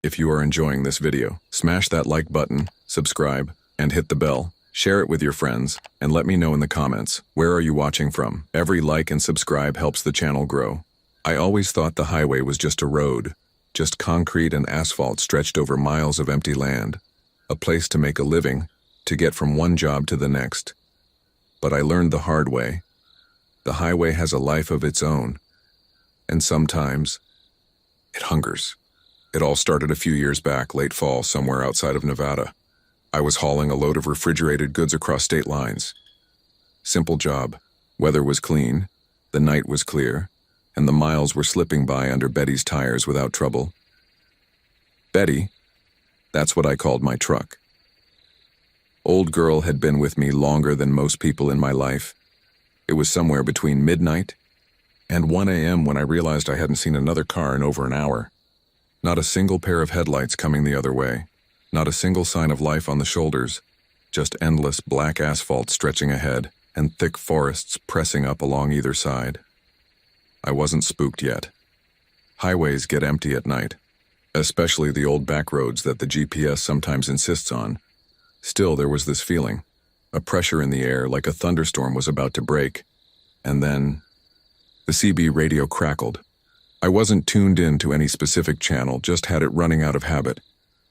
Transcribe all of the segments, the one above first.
If you are enjoying this video, smash that like button, subscribe, and hit the bell. Share it with your friends, and let me know in the comments, where are you watching from? Every like and subscribe helps the channel grow. I always thought the highway was just a road, just concrete and asphalt stretched over miles of empty land. A place to make a living, to get from one job to the next. But I learned the hard way. The highway has a life of its own. And sometimes, it hungers. It all started a few years back, late fall, somewhere outside of Nevada. I was hauling a load of refrigerated goods across state lines. Simple job. Weather was clean, the night was clear, and the miles were slipping by under Betty's tires without trouble. Betty, that's what I called my truck. Old girl had been with me longer than most people in my life. It was somewhere between midnight and 1 a.m. when I realized I hadn't seen another car in over an hour. Not a single pair of headlights coming the other way. Not a single sign of life on the shoulders, just endless black asphalt stretching ahead and thick forests pressing up along either side. I wasn't spooked yet. Highways get empty at night, especially the old back roads that the GPS sometimes insists on. Still, there was this feeling, a pressure in the air like a thunderstorm was about to break, and then the CB radio crackled. I wasn't tuned in to any specific channel, just had it running out of habit.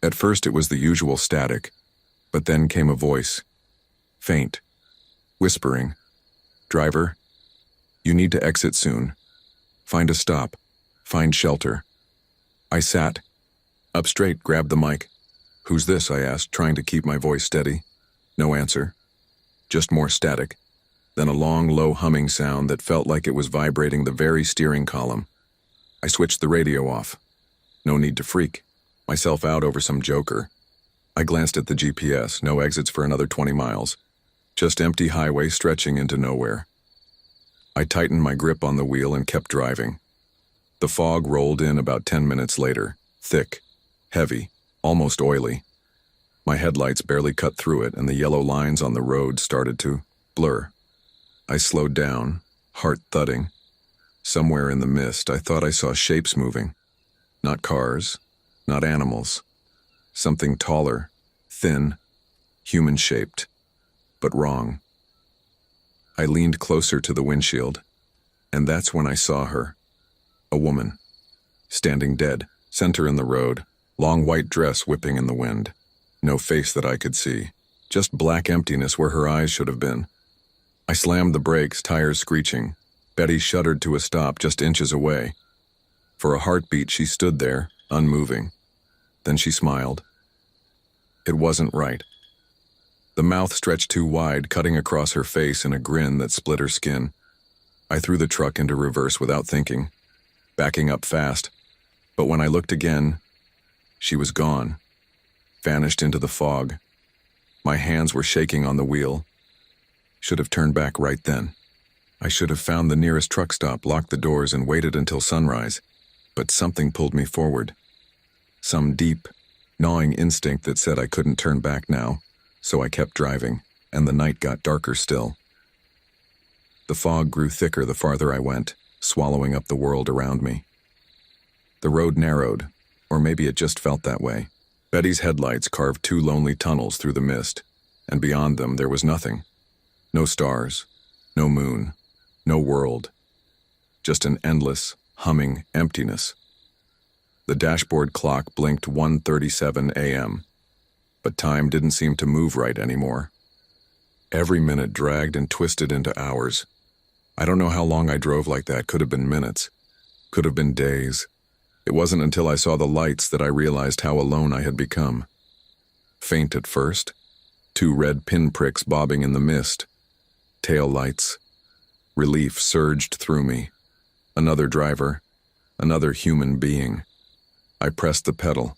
At first it was the usual static, but then came a voice. Faint. Whispering. Driver, you need to exit soon. Find a stop. Find shelter. I sat up straight, grabbed the mic. Who's this? I asked, trying to keep my voice steady. No answer. Just more static. Then a long, low humming sound that felt like it was vibrating the very steering column. I switched the radio off. No need to freak myself out over some joker. I glanced at the GPS, no exits for another 20 miles. Just empty highway stretching into nowhere. I tightened my grip on the wheel and kept driving. The fog rolled in about 10 minutes later, thick, heavy, almost oily. My headlights barely cut through it and the yellow lines on the road started to blur. I slowed down, heart thudding. Somewhere in the mist, I thought I saw shapes moving. Not cars, not animals. Something taller, thin, human-shaped, but wrong. I leaned closer to the windshield, and that's when I saw her. A woman, standing dead, center in the road, long white dress whipping in the wind. No face that I could see, just black emptiness where her eyes should have been. I slammed the brakes, tires screeching. Betty shuddered to a stop just inches away. For a heartbeat, she stood there, unmoving. Then she smiled. It wasn't right. The mouth stretched too wide, cutting across her face in a grin that split her skin. I threw the truck into reverse without thinking, backing up fast. But when I looked again, she was gone, vanished into the fog. My hands were shaking on the wheel. Should have turned back right then. I should have found the nearest truck stop, locked the doors, and waited until sunrise. But something pulled me forward. Some deep, gnawing instinct that said I couldn't turn back now, so I kept driving, and the night got darker still. The fog grew thicker the farther I went, swallowing up the world around me. The road narrowed, or maybe it just felt that way. Betty's headlights carved two lonely tunnels through the mist, and beyond them there was nothing. No stars, no moon, no world. Just an endless, humming emptiness. The dashboard clock blinked 1:37 a.m., but time didn't seem to move right anymore. Every minute dragged and twisted into hours. I don't know how long I drove like that. Could have been minutes. Could have been days. It wasn't until I saw the lights that I realized how alone I had become. Faint at first. 2 red pinpricks bobbing in the mist. Tail lights. Relief surged through me. Another driver. Another human being. I pressed the pedal,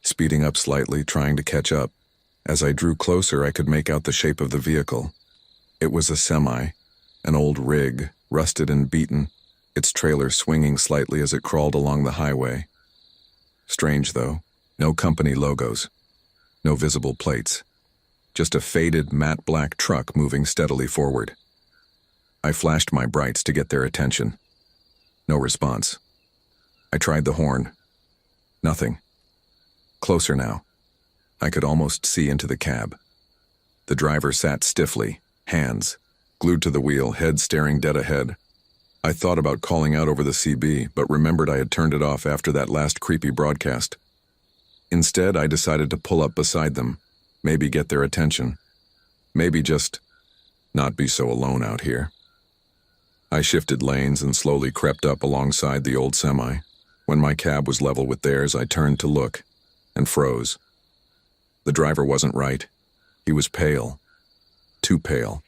speeding up slightly, trying to catch up. As I drew closer, I could make out the shape of the vehicle. It was a semi, an old rig, rusted and beaten, its trailer swinging slightly as it crawled along the highway. Strange, though. No company logos. No visible plates. Just a faded, matte black truck moving steadily forward. I flashed my brights to get their attention. No response. I tried the horn. Nothing. Closer now. I could almost see into the cab. The driver sat stiffly, hands glued to the wheel, head staring dead ahead. I thought about calling out over the CB, but remembered I had turned it off after that last creepy broadcast. Instead, I decided to pull up beside them, maybe get their attention. Maybe just not be so alone out here. I shifted lanes and slowly crept up alongside the old semi. When my cab was level with theirs, I turned to look and froze. The driver wasn't right. He was pale. Too pale.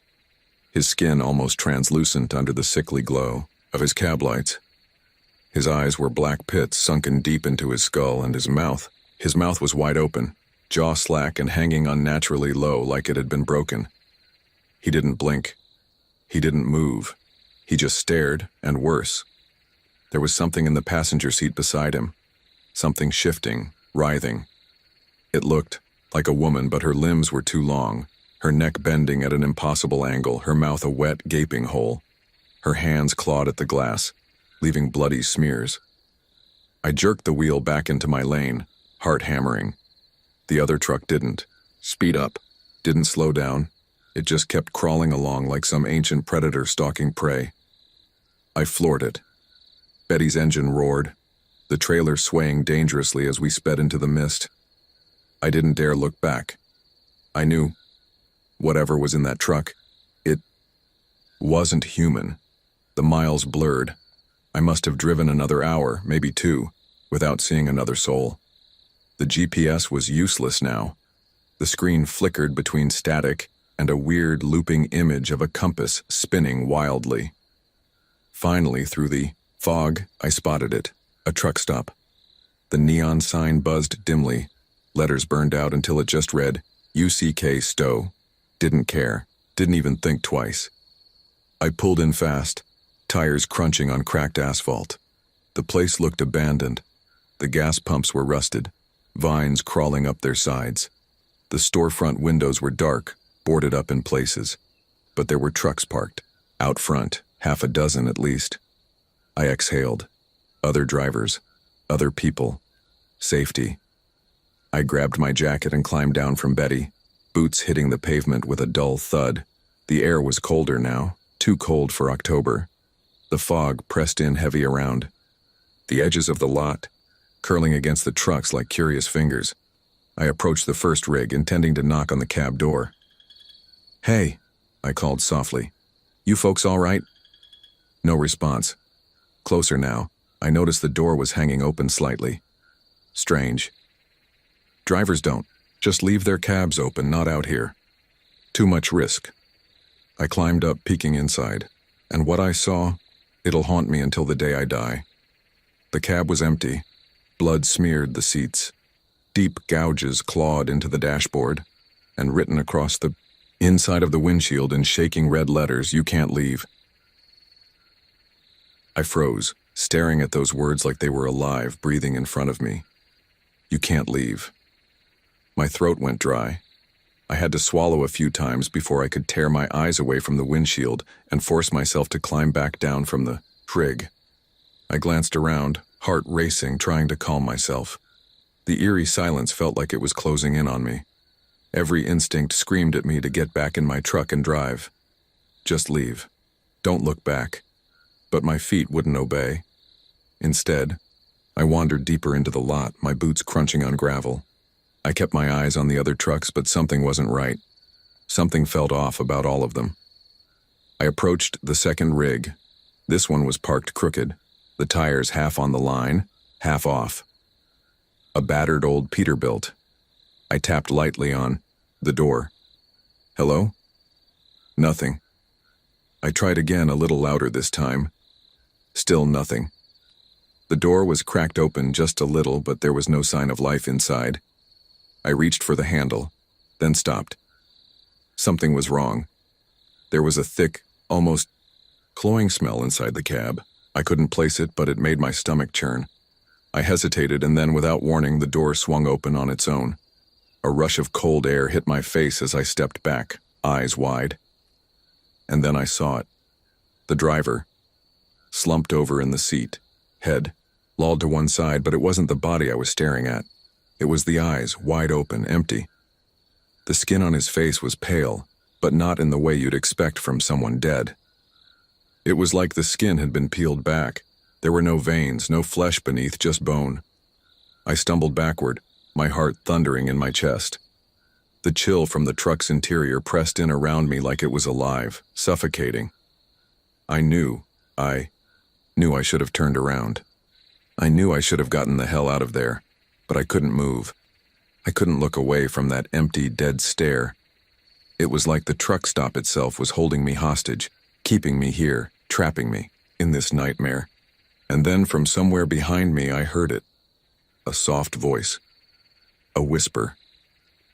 His skin almost translucent under the sickly glow of his cab lights. His eyes were black pits sunken deep into his skull, and his mouth was wide open, jaw slack and hanging unnaturally low like it had been broken. He didn't blink. He didn't move. He just stared, and worse. There was something in the passenger seat beside him. Something shifting, writhing. It looked like a woman, but her limbs were too long, her neck bending at an impossible angle, her mouth a wet, gaping hole. Her hands clawed at the glass, leaving bloody smears. I jerked the wheel back into my lane, heart hammering. The other truck didn't speed up, didn't slow down. It just kept crawling along like some ancient predator stalking prey. I floored it. Betty's engine roared, the trailer swaying dangerously as we sped into the mist. I didn't dare look back. I knew whatever was in that truck, it wasn't human. The miles blurred. I must have driven another hour, maybe 2, without seeing another soul. The GPS was useless now. The screen flickered between static and a weird looping image of a compass spinning wildly. Finally, through the fog, I spotted it, a truck stop. The neon sign buzzed dimly, letters burned out until it just read, UCK Stow. Didn't care, didn't even think twice. I pulled in fast, tires crunching on cracked asphalt. The place looked abandoned. The gas pumps were rusted, vines crawling up their sides. The storefront windows were dark, boarded up in places. But there were trucks parked, out front, 6 at least. I exhaled. Other drivers, other people, safety. I grabbed my jacket and climbed down from Betty, boots hitting the pavement with a dull thud. The air was colder now, too cold for October. The fog pressed in heavy around. The edges of the lot, curling against the trucks like curious fingers. I approached the first rig, intending to knock on the cab door. "Hey," I called softly. "You folks all right?" No response. Closer now, I noticed the door was hanging open slightly. Strange. Drivers don't just leave their cabs open, not out here. Too much risk. I climbed up, peeking inside, and what I saw, it'll haunt me until the day I die. The cab was empty. Blood smeared the seats. Deep gouges clawed into the dashboard, and written across the inside of the windshield in shaking red letters, "You can't leave." I froze, staring at those words like they were alive, breathing in front of me. You can't leave. My throat went dry. I had to swallow a few times before I could tear my eyes away from the windshield and force myself to climb back down from the trig. I glanced around, heart racing, trying to calm myself. The eerie silence felt like it was closing in on me. Every instinct screamed at me to get back in my truck and drive. Just leave. Don't look back. But my feet wouldn't obey. Instead, I wandered deeper into the lot, my boots crunching on gravel. I kept my eyes on the other trucks, but something wasn't right. Something felt off about all of them. I approached the second rig. This one was parked crooked, the tires half on the line, half off. A battered old Peterbilt. I tapped lightly on the door. "Hello?" Nothing. I tried again, a little louder this time. Still nothing. The door was cracked open just a little, but there was no sign of life inside. I reached for the handle, then stopped. Something was wrong. There was a thick, almost cloying smell inside the cab. I couldn't place it, but it made my stomach churn. I hesitated, and then, without warning, the door swung open on its own. A rush of cold air hit my face as I stepped back, eyes wide. And then I saw it. The driver, slumped over in the seat, head lolled to one side, but it wasn't the body I was staring at. It was the eyes, wide open, empty. The skin on his face was pale, but not in the way you'd expect from someone dead. It was like the skin had been peeled back. There were no veins, no flesh beneath, just bone. I stumbled backward, my heart thundering in my chest. The chill from the truck's interior pressed in around me like it was alive, suffocating. I knew I should have turned around. I knew I should have gotten the hell out of there, but I couldn't move. I couldn't look away from that empty, dead stare. It was like the truck stop itself was holding me hostage, keeping me here, trapping me, in this nightmare. And then from somewhere behind me I heard it. A soft voice. A whisper.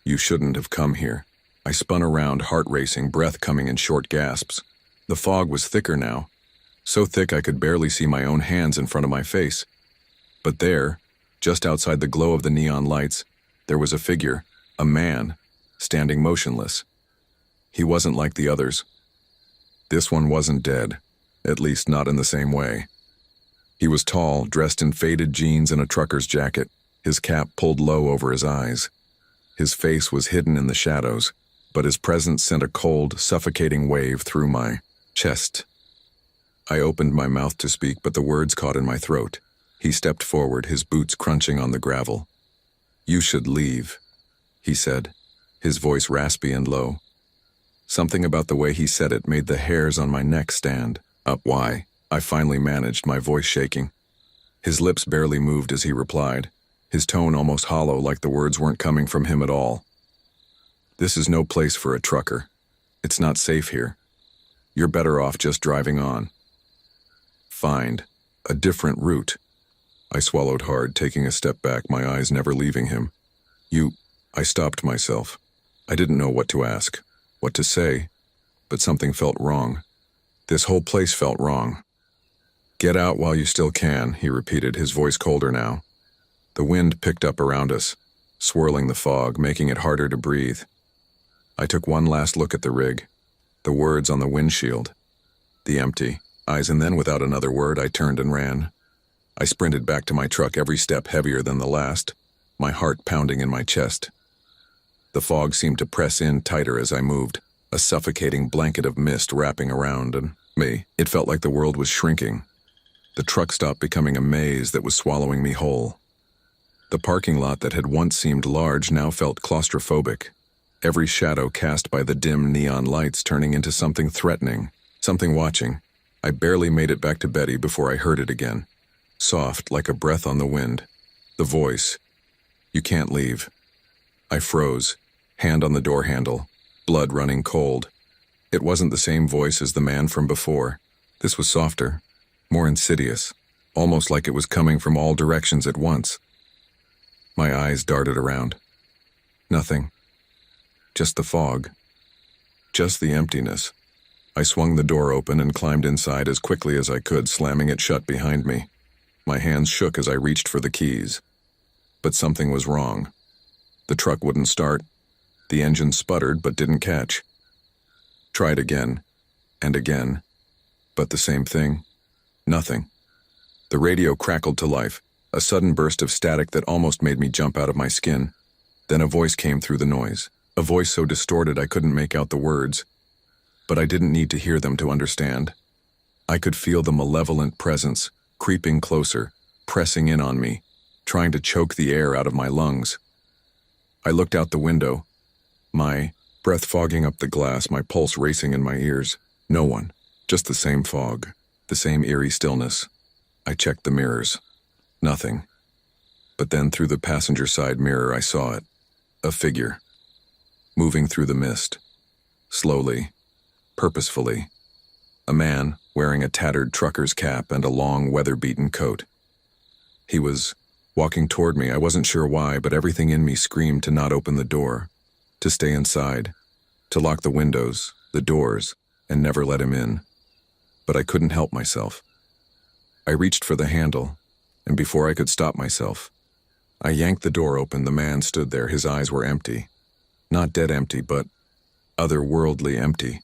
You shouldn't have come here. I spun around, heart racing, breath coming in short gasps. The fog was thicker now, so thick I could barely see my own hands in front of my face. But there, just outside the glow of the neon lights, there was a figure, a man, standing motionless. He wasn't like the others. This one wasn't dead, at least not in the same way. He was tall, dressed in faded jeans and a trucker's jacket, his cap pulled low over his eyes. His face was hidden in the shadows, but his presence sent a cold, suffocating wave through my chest. I opened my mouth to speak, but the words caught in my throat. He stepped forward, his boots crunching on the gravel. You should leave, he said, his voice raspy and low. Something about the way he said it made the hairs on my neck stand up. Why? I finally managed, my voice shaking. His lips barely moved as he replied, his tone almost hollow, like the words weren't coming from him at all. This is no place for a trucker. It's not safe here. You're better off just driving on. Find a different route. I swallowed hard, taking a step back, my eyes never leaving him. I stopped myself. I didn't know what to ask, what to say, but something felt wrong. This whole place felt wrong. Get out while you still can, he repeated, his voice colder now. The wind picked up around us, swirling the fog, making it harder to breathe. I took one last look at the rig, the words on the windshield, the empty eyes, and then without another word, I turned and ran. I sprinted back to my truck, every step heavier than the last, my heart pounding in my chest. The fog seemed to press in tighter as I moved, a suffocating blanket of mist wrapping around me. It felt like the world was shrinking, the truck stop becoming a maze that was swallowing me whole. The parking lot that had once seemed large now felt claustrophobic, every shadow cast by the dim neon lights turning into something threatening, something watching. I barely made it back to Betty before I heard it again. Soft, like a breath on the wind. The voice. You can't leave. I froze, hand on the door handle, blood running cold. It wasn't the same voice as the man from before. This was softer, more insidious, almost like it was coming from all directions at once. My eyes darted around. Nothing. Just the fog. Just the emptiness. I swung the door open and climbed inside as quickly as I could, slamming it shut behind me. My hands shook as I reached for the keys. But something was wrong. The truck wouldn't start. The engine sputtered but didn't catch. Tried again, and again. But the same thing. Nothing. The radio crackled to life, a sudden burst of static that almost made me jump out of my skin. Then a voice came through the noise, a voice so distorted I couldn't make out the words. But I didn't need to hear them to understand. I could feel the malevolent presence, creeping closer, pressing in on me, trying to choke the air out of my lungs. I looked out the window, my breath fogging up the glass, my pulse racing in my ears. No one, just the same fog, the same eerie stillness. I checked the mirrors. Nothing. But then through the passenger side mirror I saw it. A figure. Moving through the mist. Slowly. Purposefully. A man wearing a tattered trucker's cap and a long, weather-beaten coat. He was walking toward me. I wasn't sure why, but everything in me screamed to not open the door, to stay inside, to lock the windows, the doors, and never let him in. But I couldn't help myself. I reached for the handle, and before I could stop myself, I yanked the door open. The man stood there. His eyes were empty. Not dead empty, but otherworldly empty.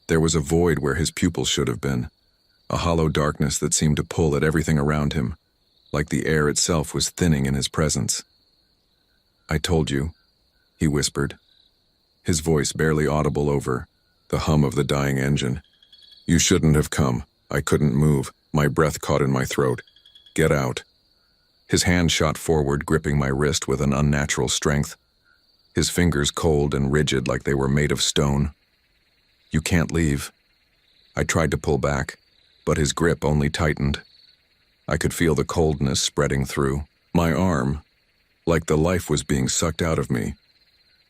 There was a void where his pupils should have been, a hollow darkness that seemed to pull at everything around him, like the air itself was thinning in his presence. "I told you," he whispered, his voice barely audible over the hum of the dying engine. "You shouldn't have come." I couldn't move, my breath caught in my throat. "Get out." His hand shot forward, gripping my wrist with an unnatural strength, his fingers cold and rigid like they were made of stone. "You can't leave." I tried to pull back, but his grip only tightened. I could feel the coldness spreading through my arm, like the life was being sucked out of me.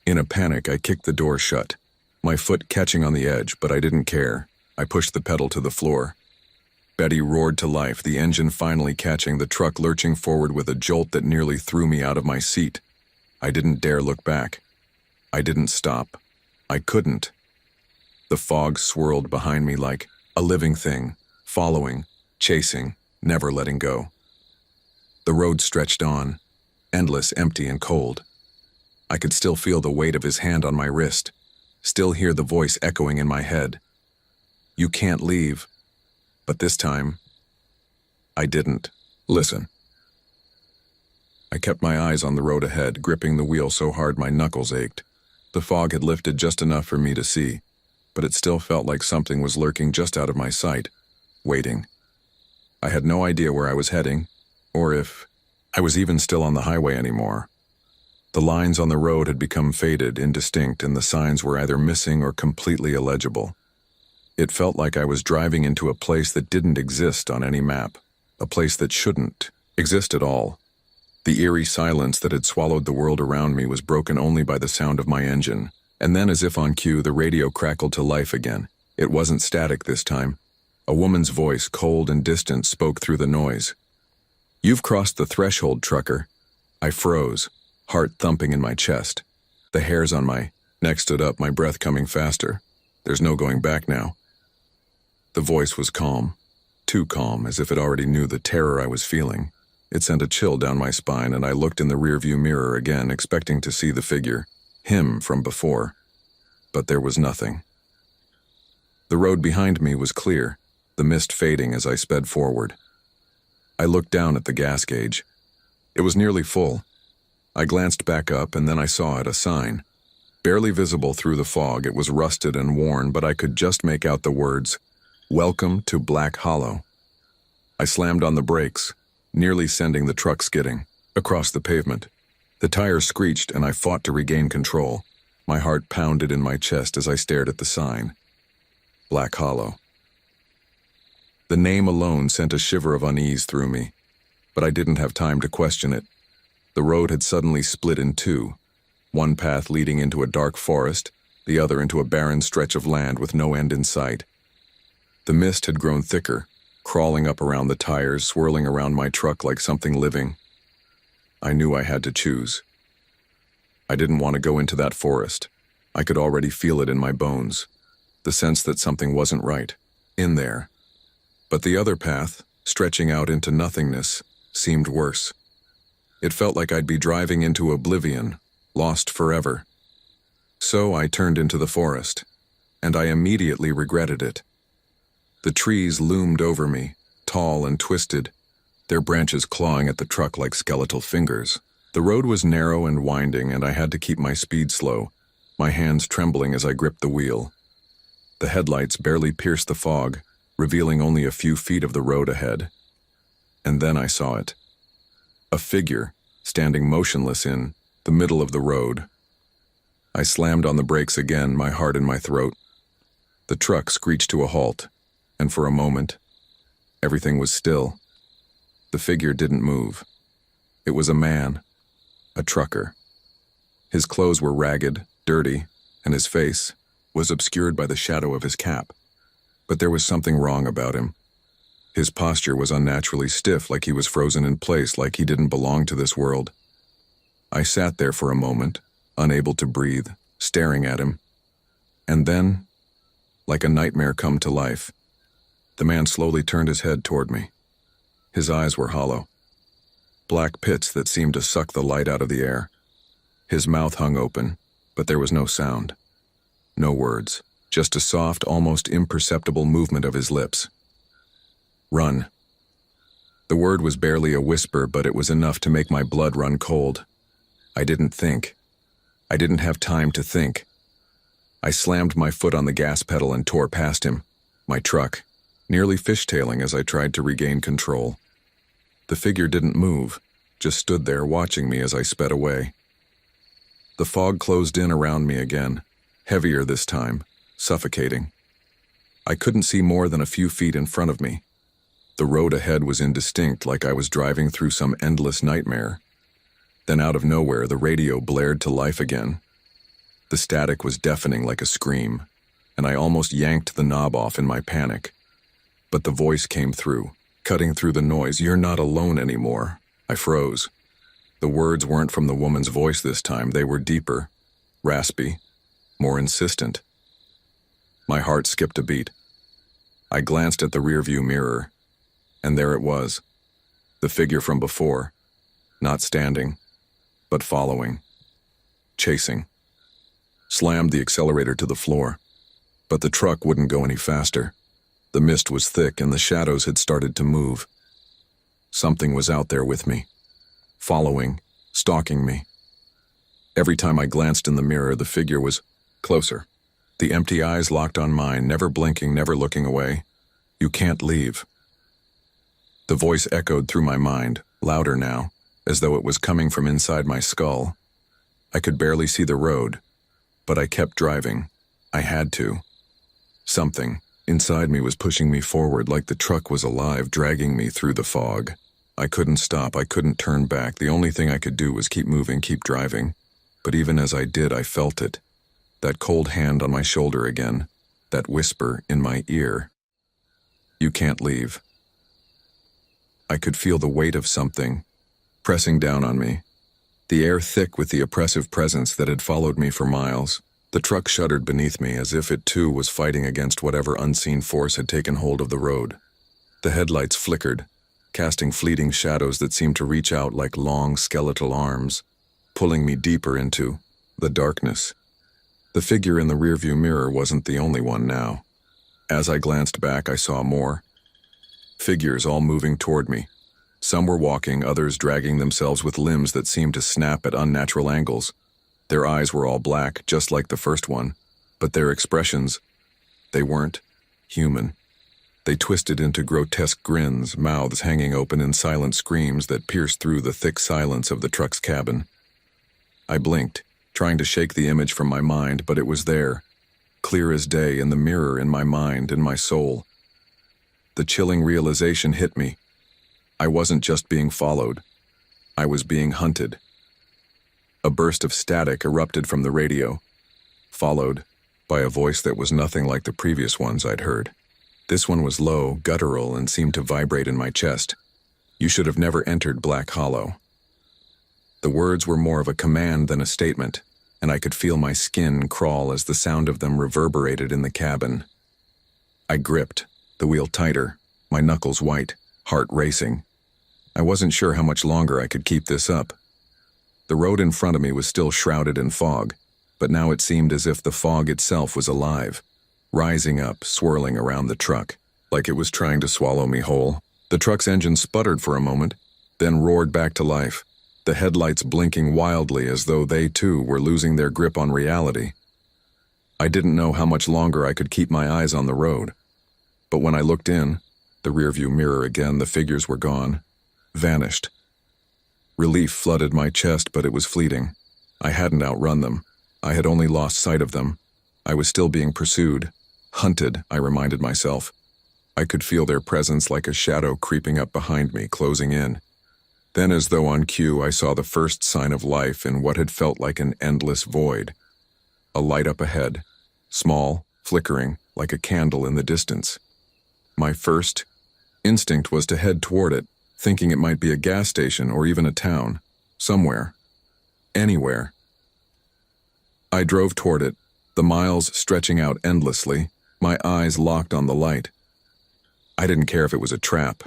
In a panic, I kicked the door shut, my foot catching on the edge, but I didn't care. I pushed the pedal to the floor. Betty roared to life, the engine finally catching, the truck lurching forward with a jolt that nearly threw me out of my seat. I didn't dare look back. I didn't stop. I couldn't. The fog swirled behind me like a living thing, following, chasing, never letting go. The road stretched on, endless, empty, and cold. I could still feel the weight of his hand on my wrist, still hear the voice echoing in my head. "You can't leave." But this time, I didn't. "Listen." I kept my eyes on the road ahead, gripping the wheel so hard my knuckles ached. The fog had lifted just enough for me to see, but it still felt like something was lurking just out of my sight, waiting. I had no idea where I was heading, or if I was even still on the highway anymore. The lines on the road had become faded, indistinct, and the signs were either missing or completely illegible. It felt like I was driving into a place that didn't exist on any map, a place that shouldn't exist at all. The eerie silence that had swallowed the world around me was broken only by the sound of my engine, and then, as if on cue, the radio crackled to life again. It wasn't static this time. A woman's voice, cold and distant, spoke through the noise. "You've crossed the threshold, trucker." I froze, heart thumping in my chest. The hairs on my neck stood up, my breath coming faster. There's no going back now. The voice was calm, too calm, as if it already knew the terror I was feeling. It sent a chill down my spine, and I looked in the rearview mirror again, expecting to see the figure, him from before. But there was nothing. The road behind me was clear, the mist fading as I sped forward. I looked down at the gas gauge. It was nearly full. I glanced back up, and then I saw it, a sign. Barely visible through the fog, it was rusted and worn, but I could just make out the words, "Welcome to Black Hollow." I slammed on the brakes, nearly sending the truck skidding across the pavement. The tires screeched, and I fought to regain control. My heart pounded in my chest as I stared at the sign. Black Hollow. The name alone sent a shiver of unease through me, but I didn't have time to question it. The road had suddenly split in two, one path leading into a dark forest, the other into a barren stretch of land with no end in sight. The mist had grown thicker, crawling up around the tires, swirling around my truck like something living. I knew I had to choose. I didn't want to go into that forest. I could already feel it in my bones, the sense that something wasn't right, in there. But the other path, stretching out into nothingness, seemed worse. It felt like I'd be driving into oblivion, lost forever. So I turned into the forest, and I immediately regretted it. The trees loomed over me, tall and twisted, their branches clawing at the truck like skeletal fingers. The road was narrow and winding, and I had to keep my speed slow, my hands trembling as I gripped the wheel. The headlights barely pierced the fog, revealing only a few feet of the road ahead. And then I saw it. A figure, standing motionless in the middle of the road. I slammed on the brakes again, my heart in my throat. The truck screeched to a halt, and for a moment, everything was still. The figure didn't move. It was a man, a trucker. His clothes were ragged, dirty, and his face was obscured by the shadow of his cap. But there was something wrong about him. His posture was unnaturally stiff, like he was frozen in place, like he didn't belong to this world. I sat there for a moment, unable to breathe, staring at him. And then, like a nightmare come to life, the man slowly turned his head toward me. His eyes were hollow, black pits that seemed to suck the light out of the air. His mouth hung open, but there was no sound. No words, just a soft, almost imperceptible movement of his lips. "Run." The word was barely a whisper, but it was enough to make my blood run cold. I didn't think. I didn't have time to think. I slammed my foot on the gas pedal and tore past him, my truck, nearly fishtailing as I tried to regain control. The figure didn't move, just stood there watching me as I sped away. The fog closed in around me again, heavier this time, suffocating. I couldn't see more than a few feet in front of me. The road ahead was indistinct, like I was driving through some endless nightmare. Then out of nowhere, the radio blared to life again. The static was deafening like a scream, and I almost yanked the knob off in my panic. But the voice came through, cutting through the noise. "You're not alone anymore." I froze. The words weren't from the woman's voice this time. They were deeper, raspy, more insistent. My heart skipped a beat. I glanced at the rearview mirror, and there it was, the figure from before, not standing, but following, chasing. Slammed the accelerator to the floor, but the truck wouldn't go any faster. The mist was thick and the shadows had started to move. Something was out there with me, following, stalking me. Every time I glanced in the mirror, the figure was closer. The empty eyes locked on mine, never blinking, never looking away. "You can't leave." The voice echoed through my mind, louder now, as though it was coming from inside my skull. I could barely see the road, but I kept driving. I had to. Something inside me was pushing me forward, like the truck was alive, dragging me through the fog. I couldn't stop, I couldn't turn back. The only thing I could do was keep moving, keep driving. But even as I did, I felt it. That cold hand on my shoulder again. That whisper in my ear. "You can't leave." I could feel the weight of something pressing down on me. The air thick with the oppressive presence that had followed me for miles. The truck shuddered beneath me as if it too was fighting against whatever unseen force had taken hold of the road. The headlights flickered, casting fleeting shadows that seemed to reach out like long skeletal arms, pulling me deeper into the darkness. The figure in the rearview mirror wasn't the only one now. As I glanced back, I saw more. Figures all moving toward me. Some were walking, others dragging themselves with limbs that seemed to snap at unnatural angles. Their eyes were all black, just like the first one, but their expressions, they weren't human. They twisted into grotesque grins, mouths hanging open in silent screams that pierced through the thick silence of the truck's cabin. I blinked, trying to shake the image from my mind, but it was there, clear as day, in the mirror, in my mind, in my soul. The chilling realization hit me. I wasn't just being followed. I was being hunted. A burst of static erupted from the radio, followed by a voice that was nothing like the previous ones I'd heard. This one was low, guttural, and seemed to vibrate in my chest. "You should have never entered Black Hollow." The words were more of a command than a statement, and I could feel my skin crawl as the sound of them reverberated in the cabin. I gripped, the wheel tighter, my knuckles white, heart racing. I wasn't sure how much longer I could keep this up. The road in front of me was still shrouded in fog, but now it seemed as if the fog itself was alive, rising up, swirling around the truck, like it was trying to swallow me whole. The truck's engine sputtered for a moment, then roared back to life, the headlights blinking wildly as though they too were losing their grip on reality. I didn't know how much longer I could keep my eyes on the road, but when I looked in, the rearview mirror again, the figures were gone, vanished. Relief flooded my chest, but it was fleeting. I hadn't outrun them. I had only lost sight of them. I was still being pursued, hunted, I reminded myself. I could feel their presence like a shadow creeping up behind me, closing in. Then, as though on cue, I saw the first sign of life in what had felt like an endless void. A light up ahead, small, flickering, like a candle in the distance. My first instinct was to head toward it, thinking it might be a gas station or even a town. Somewhere. Anywhere. I drove toward it, the miles stretching out endlessly, my eyes locked on the light. I didn't care if it was a trap.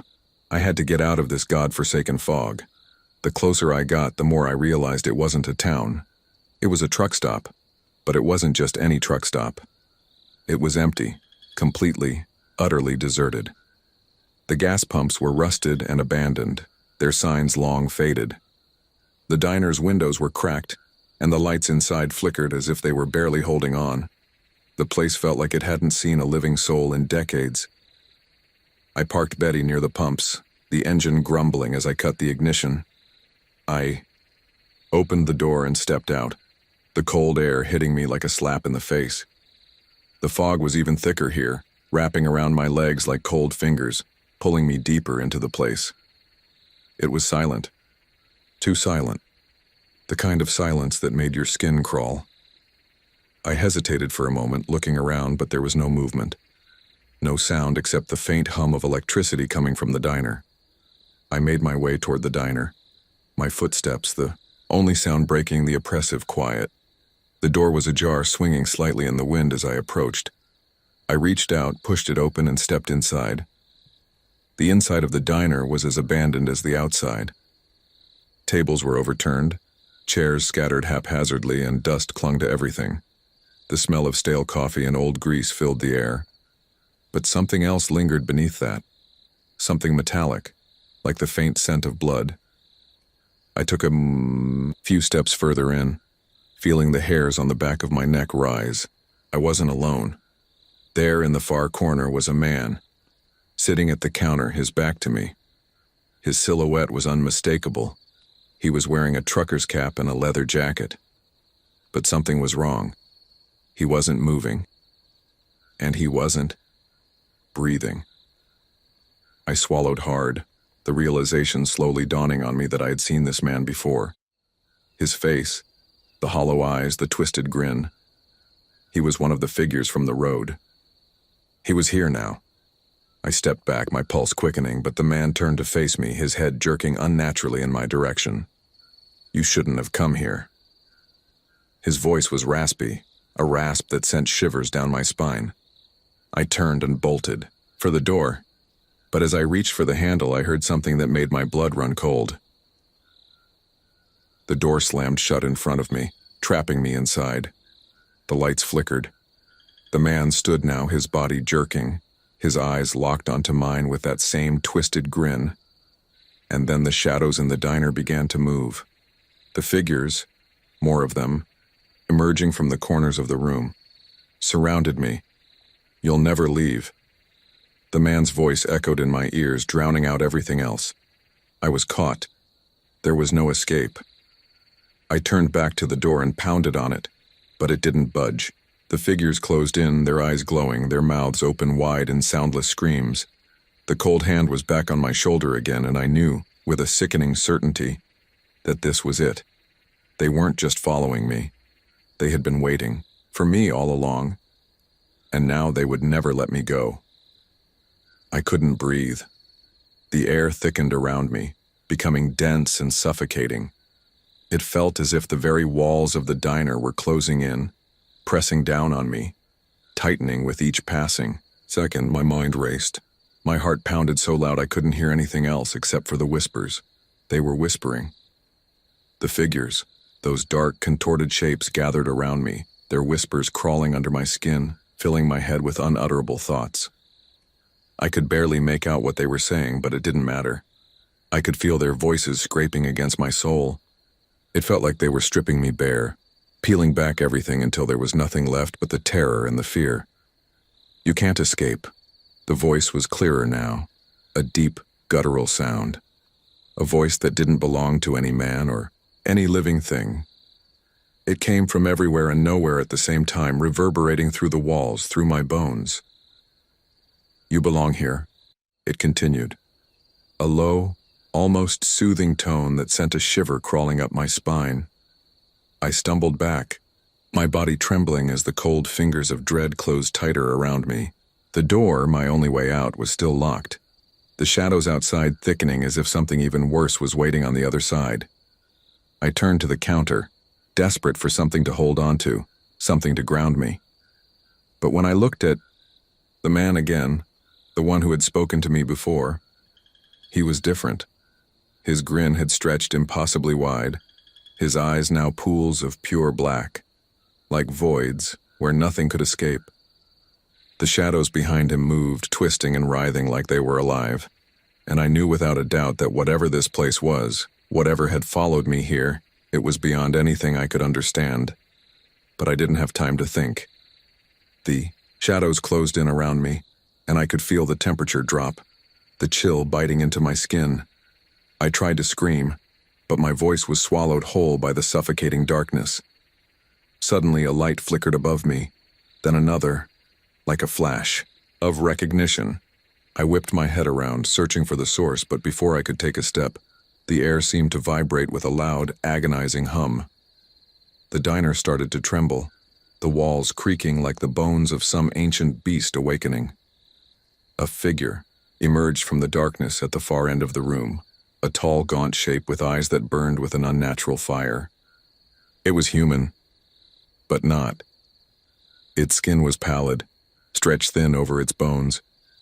I had to get out of this godforsaken fog. The closer I got, the more I realized it wasn't a town. It was a truck stop, but it wasn't just any truck stop. It was empty, completely, utterly deserted. The gas pumps were rusted and abandoned, their signs long faded. The diner's windows were cracked, and the lights inside flickered as if they were barely holding on. The place felt like it hadn't seen a living soul in decades. I parked Betty near the pumps, the engine grumbling as I cut the ignition. I opened the door and stepped out, the cold air hitting me like a slap in the face. The fog was even thicker here, wrapping around my legs like cold fingers, pulling me deeper into the place. It was silent. Too silent. The kind of silence that made your skin crawl. I hesitated for a moment, looking around, but there was no movement. No sound except the faint hum of electricity coming from the diner. I made my way toward the diner. My footsteps, the only sound breaking the oppressive quiet. The door was ajar, swinging slightly in the wind as I approached. I reached out, pushed it open, and stepped inside. The inside of the diner was as abandoned as the outside. Tables were overturned, chairs scattered haphazardly, and dust clung to everything. The smell of stale coffee and old grease filled the air. But something else lingered beneath that. Something metallic, like the faint scent of blood. I took a few steps further in, feeling the hairs on the back of my neck rise. I wasn't alone. There in the far corner was a man, sitting at the counter, his back to me. His silhouette was unmistakable. He was wearing a trucker's cap and a leather jacket. But something was wrong. He wasn't moving. And he wasn't breathing. I swallowed hard, the realization slowly dawning on me that I had seen this man before. His face, the hollow eyes, the twisted grin. He was one of the figures from the road. He was here now. I stepped back, my pulse quickening, but the man turned to face me, his head jerking unnaturally in my direction. "You shouldn't have come here." His voice was raspy, a rasp that sent shivers down my spine. I turned and bolted for the door, but as I reached for the handle, I heard something that made my blood run cold. The door slammed shut in front of me, trapping me inside. The lights flickered. The man stood now, his body jerking, his eyes locked onto mine with that same twisted grin. And then the shadows in the diner began to move. The figures, more of them, emerging from the corners of the room, surrounded me. "You'll never leave." The man's voice echoed in my ears, drowning out everything else. I was caught. There was no escape. I turned back to the door and pounded on it, but it didn't budge. The figures closed in, their eyes glowing, their mouths open wide in soundless screams. The cold hand was back on my shoulder again, and I knew, with a sickening certainty, that this was it. They weren't just following me. They had been waiting, for me all along, and now they would never let me go. I couldn't breathe. The air thickened around me, becoming dense and suffocating. It felt as if the very walls of the diner were closing in, pressing down on me, tightening with each passing second. My mind raced. My heart pounded so loud I couldn't hear anything else except for the whispers. They were whispering. The figures, those dark, contorted shapes gathered around me, their whispers crawling under my skin, filling my head with unutterable thoughts. I could barely make out what they were saying, but it didn't matter. I could feel their voices scraping against my soul. It felt like they were stripping me bare, peeling back everything until there was nothing left but the terror and the fear. "You can't escape." The voice was clearer now, a deep, guttural sound. A voice that didn't belong to any man or any living thing. It came from everywhere and nowhere at the same time, reverberating through the walls, through my bones. "You belong here," it continued. A low, almost soothing tone that sent a shiver crawling up my spine. I stumbled back, my body trembling as the cold fingers of dread closed tighter around me. The door, my only way out, was still locked, the shadows outside thickening as if something even worse was waiting on the other side. I turned to the counter, desperate for something to hold on to, something to ground me. But when I looked at the man again, the one who had spoken to me before, he was different. His grin had stretched impossibly wide, his eyes now pools of pure black, like voids where nothing could escape. The shadows behind him moved, twisting and writhing like they were alive, and I knew without a doubt that whatever this place was, Whatever had followed me here, it was beyond anything I could understand. But I didn't have time to think. The shadows closed in around me, and I could feel the temperature drop, the chill biting into my skin. I tried to scream, but my voice was swallowed whole by the suffocating darkness. Suddenly, a light flickered above me, then another, like a flash of recognition. I whipped my head around, searching for the source, but before I could take a step, the air seemed to vibrate with a loud, agonizing hum. The diner started to tremble, the walls creaking like the bones of some ancient beast awakening. A figure emerged from the darkness at the far end of the room, a tall, gaunt shape with eyes that burned with an unnatural fire. It was human, but not. Its skin was pallid, stretched thin over its bones,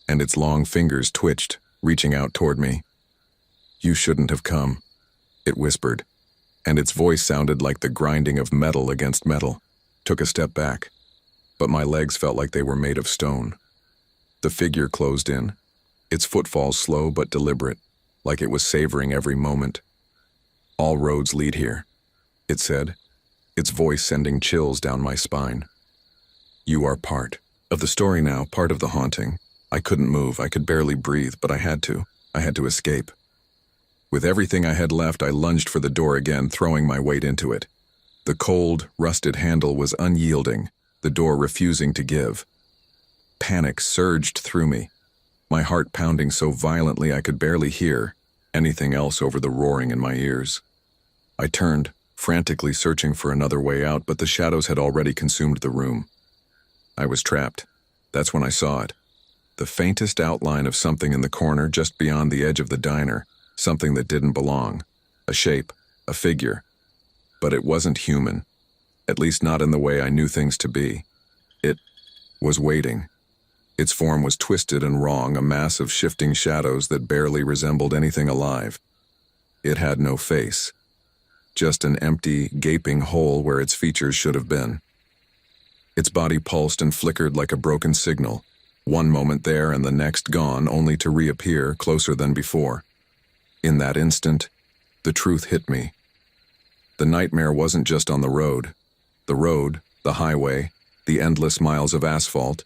and its long fingers twitched, reaching out toward me. "You shouldn't have come," it whispered, and its voice sounded like the grinding of metal against metal. Took a step back, but my legs felt like they were made of stone. The figure closed in, its footfalls slow but deliberate, like it was savoring every moment. "All roads lead here," it said, its voice sending chills down my spine. "You are part of the story now, part of the haunting." I couldn't move, I could barely breathe, but I had to. I had to escape. With everything I had left, I lunged for the door again, throwing my weight into it. The cold, rusted handle was unyielding, the door refusing to give. Panic surged through me, my heart pounding so violently I could barely hear anything else over the roaring in my ears. I turned, frantically searching for another way out, but the shadows had already consumed the room. I was trapped. That's when I saw it. The faintest outline of something in the corner just beyond the edge of the diner, something that didn't belong. A shape, a figure. But it wasn't human, at least not in the way I knew things to be. It was waiting. Its form was twisted and wrong, a mass of shifting shadows that barely resembled anything alive. It had no face, just an empty, gaping hole where its features should have been. Its body pulsed and flickered like a broken signal, one moment there and the next gone, only to reappear closer than before. In that instant, the truth hit me. The nightmare wasn't just on the road, the highway, the endless miles of asphalt.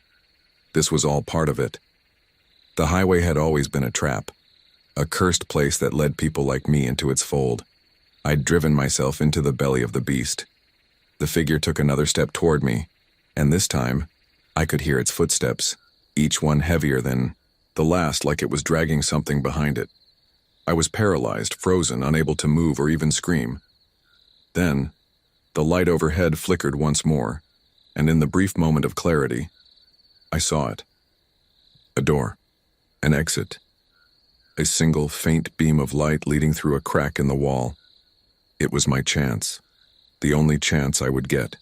This was all part of it. The highway had always been a trap, a cursed place that led people like me into its fold. I'd driven myself into the belly of the beast. The figure took another step toward me, and this time, I could hear its footsteps, each one heavier than the last, like it was dragging something behind it. I was paralyzed, frozen, unable to move or even scream. Then, the light overhead flickered once more, and in the brief moment of clarity, I saw it. A door, an exit, a single faint beam of light leading through a crack in the wall. It was my chance, the only chance I would get.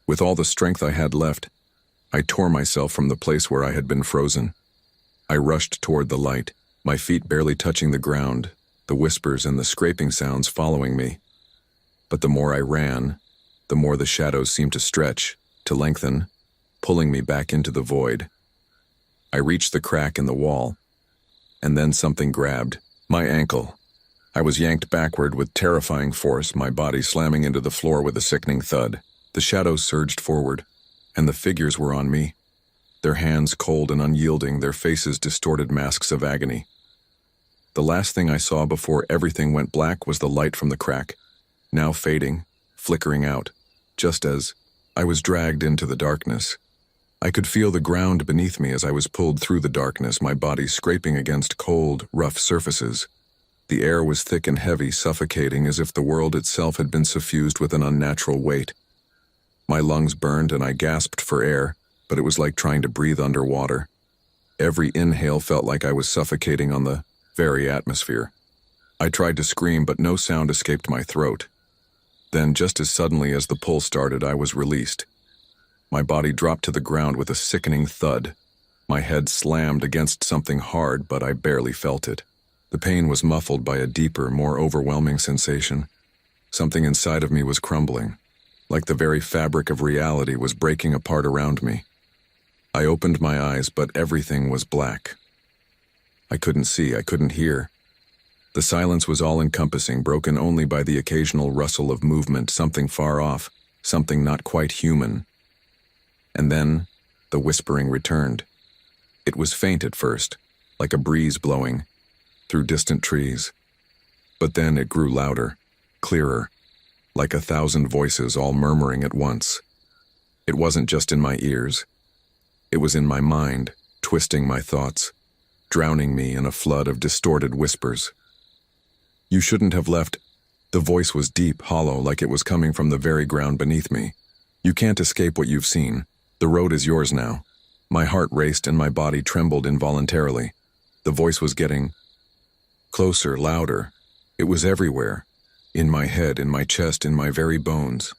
With all the strength I had left, I tore myself from the place where I had been frozen. I rushed toward the light, my feet barely touching the ground, the whispers and the scraping sounds following me. But the more I ran, the more the shadows seemed to stretch, to lengthen, pulling me back into the void. I reached the crack in the wall, and then something grabbed my ankle. I was yanked backward with terrifying force, my body slamming into the floor with a sickening thud. The shadows surged forward, and the figures were on me, their hands cold and unyielding, their faces distorted masks of agony. The last thing I saw before everything went black was the light from the crack, now fading, flickering out, just as I was dragged into the darkness. I could feel the ground beneath me as I was pulled through the darkness, my body scraping against cold, rough surfaces. The air was thick and heavy, suffocating as if the world itself had been suffused with an unnatural weight. My lungs burned and I gasped for air, but it was like trying to breathe underwater. Every inhale felt like I was suffocating on the very atmosphere. I tried to scream, but no sound escaped my throat. Then, just as suddenly as the pull started, I was released. My body dropped to the ground with a sickening thud. My head slammed against something hard, but I barely felt it. The pain was muffled by a deeper, more overwhelming sensation. Something inside of me was crumbling, like the very fabric of reality was breaking apart around me. I opened my eyes, but everything was black. I couldn't see, I couldn't hear. The silence was all-encompassing, broken only by the occasional rustle of movement, something far off, something not quite human. And then, the whispering returned. It was faint at first, like a breeze blowing through distant trees. But then it grew louder, clearer, like 1,000 voices all murmuring at once. It wasn't just in my ears. It was in my mind, twisting my thoughts, drowning me in a flood of distorted whispers. "You shouldn't have left." The voice was deep, hollow, like it was coming from the very ground beneath me. "You can't escape what you've seen. The road is yours now." My heart raced and my body trembled involuntarily. The voice was getting closer, louder. It was everywhere. In my head, in my chest, in my very bones.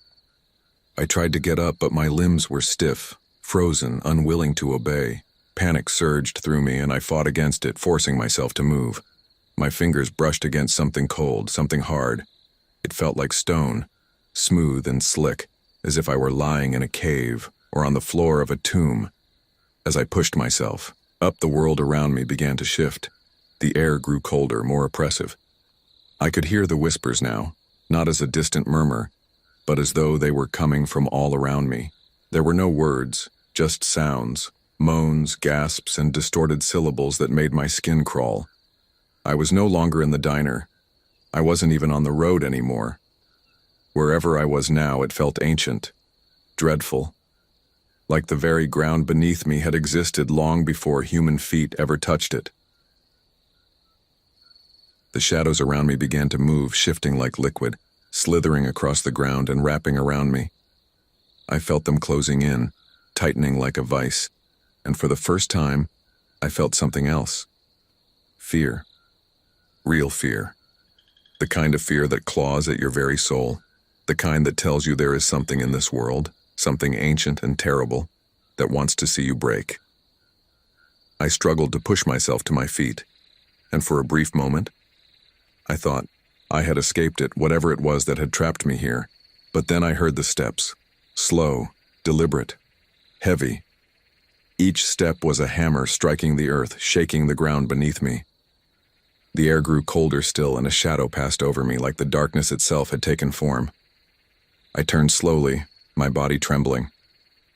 I tried to get up, but my limbs were stiff, frozen, unwilling to obey. Panic surged through me and I fought against it, forcing myself to move. My fingers brushed against something cold, something hard. It felt like stone, smooth and slick, as if I were lying in a cave or on the floor of a tomb. As I pushed myself up, the world around me began to shift. The air grew colder, more oppressive. I could hear the whispers now, not as a distant murmur, but as though they were coming from all around me. There were no words, just sounds, moans, gasps, and distorted syllables that made my skin crawl. I was no longer in the diner. I wasn't even on the road anymore. Wherever I was now, it felt ancient, dreadful, like the very ground beneath me had existed long before human feet ever touched it. The shadows around me began to move, shifting like liquid, slithering across the ground and wrapping around me. I felt them closing in, tightening like a vice, and for the first time, I felt something else. Fear. Real fear. The kind of fear that claws at your very soul. The kind that tells you there is something in this world, something ancient and terrible, that wants to see you break. I struggled to push myself to my feet, and for a brief moment, I thought I had escaped it, whatever it was that had trapped me here. But then I heard the steps, slow, deliberate, heavy. Each step was a hammer striking the earth, shaking the ground beneath me. The air grew colder still, and a shadow passed over me like the darkness itself had taken form. I turned slowly, my body trembling,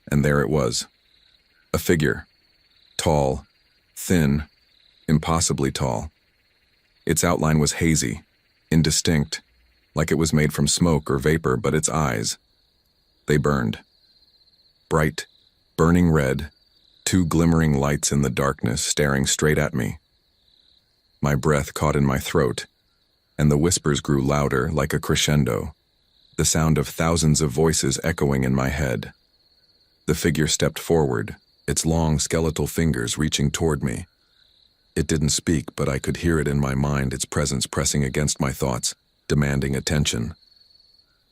and there it was. A figure. Tall, thin, impossibly tall. Its outline was hazy, indistinct, like it was made from smoke or vapor, but its eyes, they burned. Bright, burning red, two glimmering lights in the darkness staring straight at me. My breath caught in my throat, and the whispers grew louder like a crescendo, the sound of thousands of voices echoing in my head. The figure stepped forward, its long skeletal fingers reaching toward me. It didn't speak, but I could hear it in my mind, its presence pressing against my thoughts, demanding attention.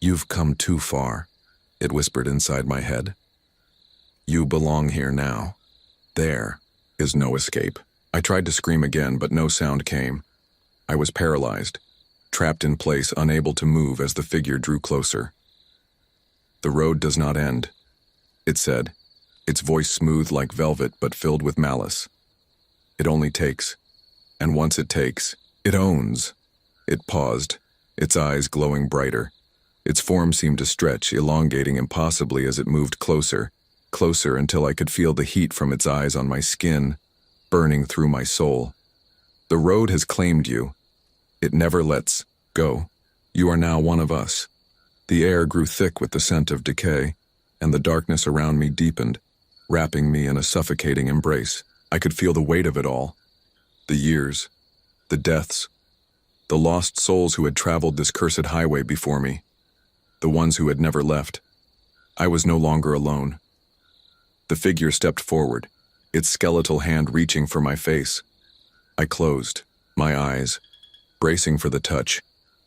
"You've come too far," it whispered inside my head. "You belong here now. There is no escape." I tried to scream again, but no sound came. I was paralyzed, trapped in place, unable to move as the figure drew closer. "The road does not end," it said, its voice smooth like velvet but filled with malice. "It only takes, and once it takes, it owns." It paused, its eyes glowing brighter. Its form seemed to stretch, elongating impossibly as it moved closer, closer until I could feel the heat from its eyes on my skin, burning through my soul. "The road has claimed you. It never lets go. You are now one of us." The air grew thick with the scent of decay, and the darkness around me deepened, wrapping me in a suffocating embrace. I could feel the weight of it all. The years, the deaths, the lost souls who had traveled this cursed highway before me, the ones who had never left. I was no longer alone. The figure stepped forward, its skeletal hand reaching for my face. I closed my eyes, bracing for the touch,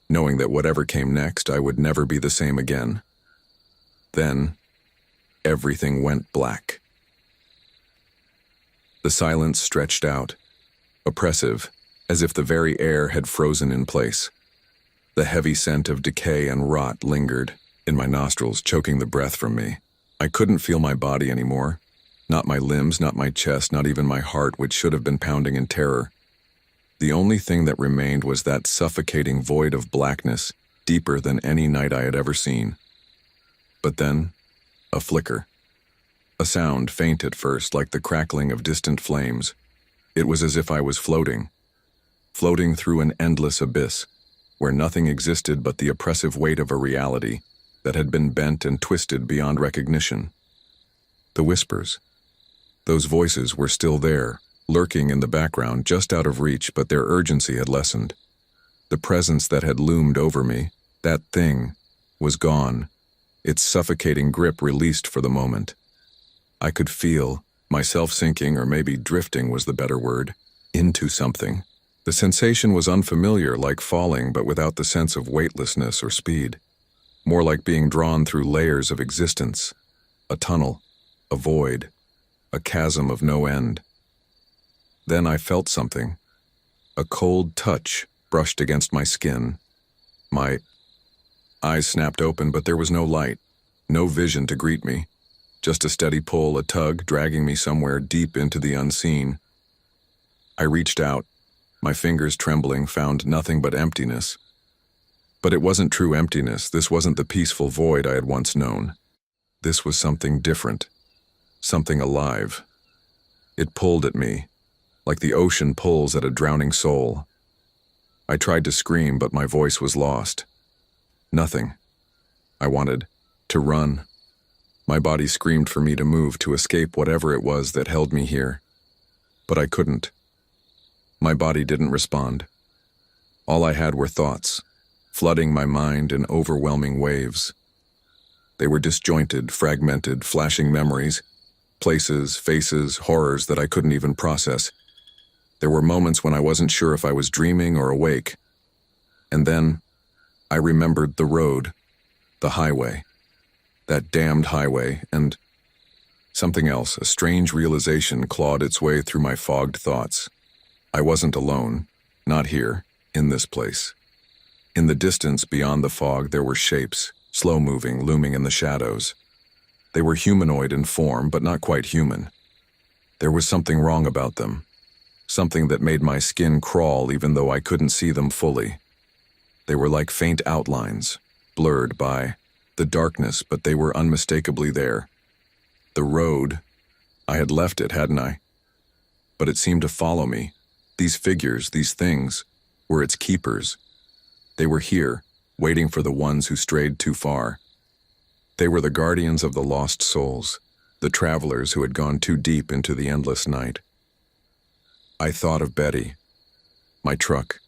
knowing that whatever came next, I would never be the same again. Then, everything went black. The silence stretched out, oppressive, as if the very air had frozen in place. The heavy scent of decay and rot lingered in my nostrils, choking the breath from me. I couldn't feel my body anymore. Not my limbs, not my chest, not even my heart, which should have been pounding in terror. The only thing that remained was that suffocating void of blackness, deeper than any night I had ever seen. But then, a flicker. A sound, faint at first, like the crackling of distant flames. It was as if I was floating through an endless abyss, where nothing existed but the oppressive weight of a reality that had been bent and twisted beyond recognition. The whispers. Those voices were still there, lurking in the background, just out of reach, but their urgency had lessened. The presence that had loomed over me, that thing, was gone, its suffocating grip released for the moment. I could feel myself sinking, or maybe drifting was the better word, into something. The sensation was unfamiliar, like falling, but without the sense of weightlessness or speed. More like being drawn through layers of existence. A tunnel, a void, a chasm of no end. Then I felt something. A cold touch brushed against my skin. My eyes snapped open, but there was no light, no vision to greet me. Just a steady pull, a tug, dragging me somewhere deep into the unseen. I reached out, my fingers trembling, found nothing but emptiness. But it wasn't true emptiness. This wasn't the peaceful void I had once known. This was something different, something alive. It pulled at me, like the ocean pulls at a drowning soul. I tried to scream, but my voice was lost. Nothing. I wanted to run. My body screamed for me to move, to escape whatever it was that held me here. But I couldn't. My body didn't respond. All I had were thoughts, flooding my mind in overwhelming waves. They were disjointed, fragmented, flashing memories, places, faces, horrors that I couldn't even process. There were moments when I wasn't sure if I was dreaming or awake. And then I remembered the road, the highway. That damned highway, and something else, a strange realization clawed its way through my fogged thoughts. I wasn't alone, not here, in this place. In the distance beyond the fog there were shapes, slow-moving, looming in the shadows. They were humanoid in form, but not quite human. There was something wrong about them, something that made my skin crawl even though I couldn't see them fully. They were like faint outlines, blurred by the darkness, but they were unmistakably there. The road, I had left it, hadn't I? But it seemed to follow me. These figures, these things, were its keepers. They were here, waiting for the ones who strayed too far. They were the guardians of the lost souls, the travelers who had gone too deep into the endless night. I thought of Betty, my truck,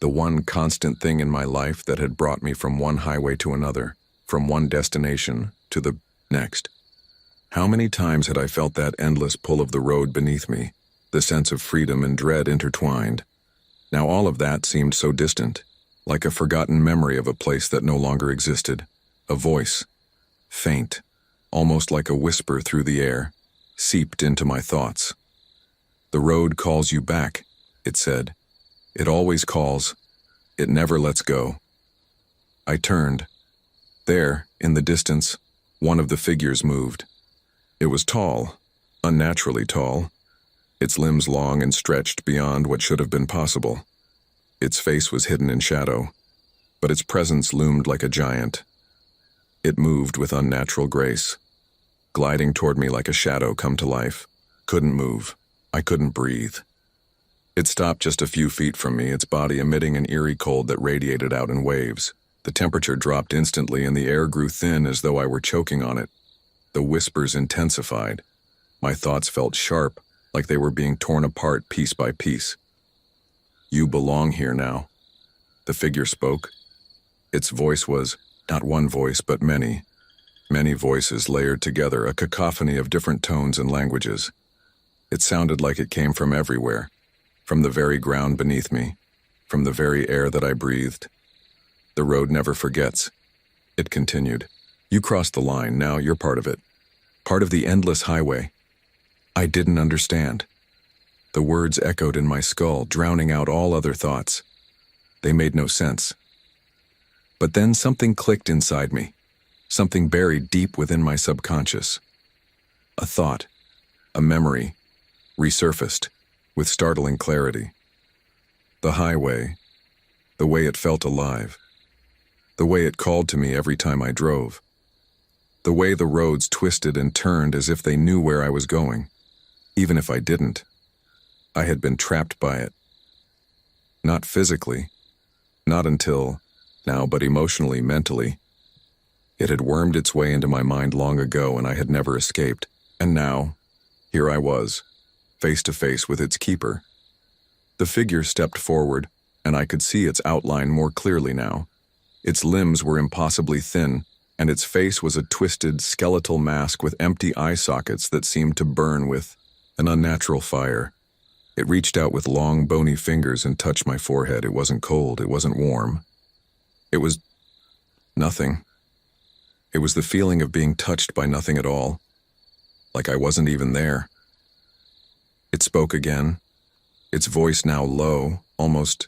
the one constant thing in my life that had brought me from one highway to another, from one destination to the next. How many times had I felt that endless pull of the road beneath me, the sense of freedom and dread intertwined? Now all of that seemed so distant, like a forgotten memory of a place that no longer existed. A voice, faint, almost like a whisper through the air, seeped into my thoughts. The road calls you back, it said. It always calls. It never lets go. I turned. There, in the distance, one of the figures moved. It was tall, unnaturally tall, its limbs long and stretched beyond what should have been possible. Its face was hidden in shadow, but its presence loomed like a giant. It moved with unnatural grace, gliding toward me like a shadow come to life. Couldn't move. I couldn't breathe. It stopped just a few feet from me, its body emitting an eerie cold that radiated out in waves. The temperature dropped instantly and the air grew thin as though I were choking on it. The whispers intensified. My thoughts felt sharp, like they were being torn apart piece by piece. You belong here now. The figure spoke. Its voice was not one voice, but many. Many voices layered together, a cacophony of different tones and languages. It sounded like it came from everywhere, from the very ground beneath me, from the very air that I breathed. The road never forgets, it continued. You crossed the line, now you're part of it. Part of the endless highway. I didn't understand. The words echoed in my skull, drowning out all other thoughts. They made no sense. But then something clicked inside me, something buried deep within my subconscious. A thought, a memory, resurfaced with startling clarity. The highway, the way it felt alive, the way it called to me every time I drove, the way the roads twisted and turned as if they knew where I was going, even if I didn't. I had been trapped by it. Not physically, not until now, but emotionally, mentally. It had wormed its way into my mind long ago and I had never escaped. And now, here I was, face to face with its keeper. The figure stepped forward, and I could see its outline more clearly now. Its limbs were impossibly thin, and its face was a twisted, skeletal mask with empty eye sockets that seemed to burn with an unnatural fire. It reached out with long, bony fingers and touched my forehead. It wasn't cold, it wasn't warm. It was nothing. It was the feeling of being touched by nothing at all, like I wasn't even there. It spoke again, its voice now low, almost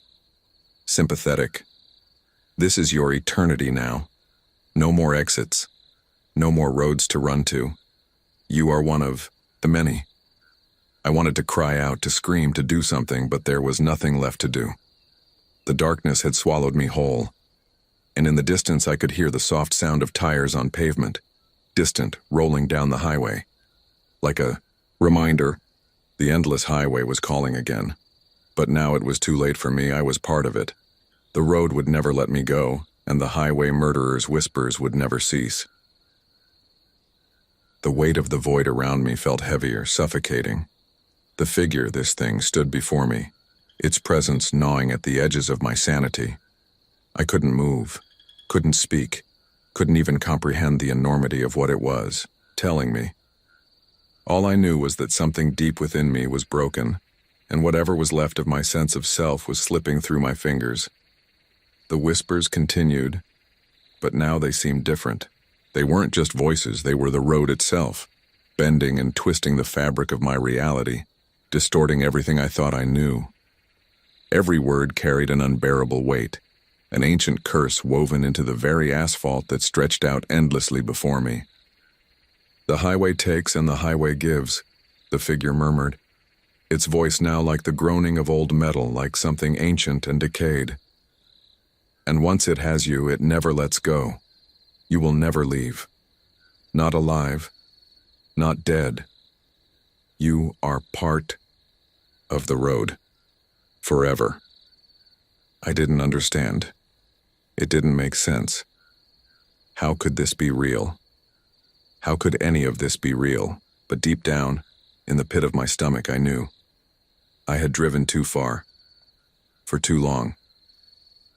sympathetic. This is your eternity now. No more exits. No more roads to run to. You are one of the many. I wanted to cry out, to scream, to do something, but there was nothing left to do. The darkness had swallowed me whole, and in the distance I could hear the soft sound of tires on pavement, distant, rolling down the highway. Like a reminder, the endless highway was calling again. But now it was too late for me. I was part of it. The road would never let me go, and the highway murderer's whispers would never cease. The weight of the void around me felt heavier, suffocating. The figure, this thing, stood before me, its presence gnawing at the edges of my sanity. I couldn't move, couldn't speak, couldn't even comprehend the enormity of what it was telling me. All I knew was that something deep within me was broken, and whatever was left of my sense of self was slipping through my fingers. The whispers continued, but now they seemed different. They weren't just voices, they were the road itself, bending and twisting the fabric of my reality, distorting everything I thought I knew. Every word carried an unbearable weight, an ancient curse woven into the very asphalt that stretched out endlessly before me. The highway takes and the highway gives, the figure murmured, its voice now like the groaning of old metal, like something ancient and decayed. And once it has you, it never lets go. You will never leave. Not alive, not dead. You are part of the road. Forever. I didn't understand. It didn't make sense. How could this be real? How could any of this be real? But deep down, in the pit of my stomach, I knew. I had driven too far. For too long.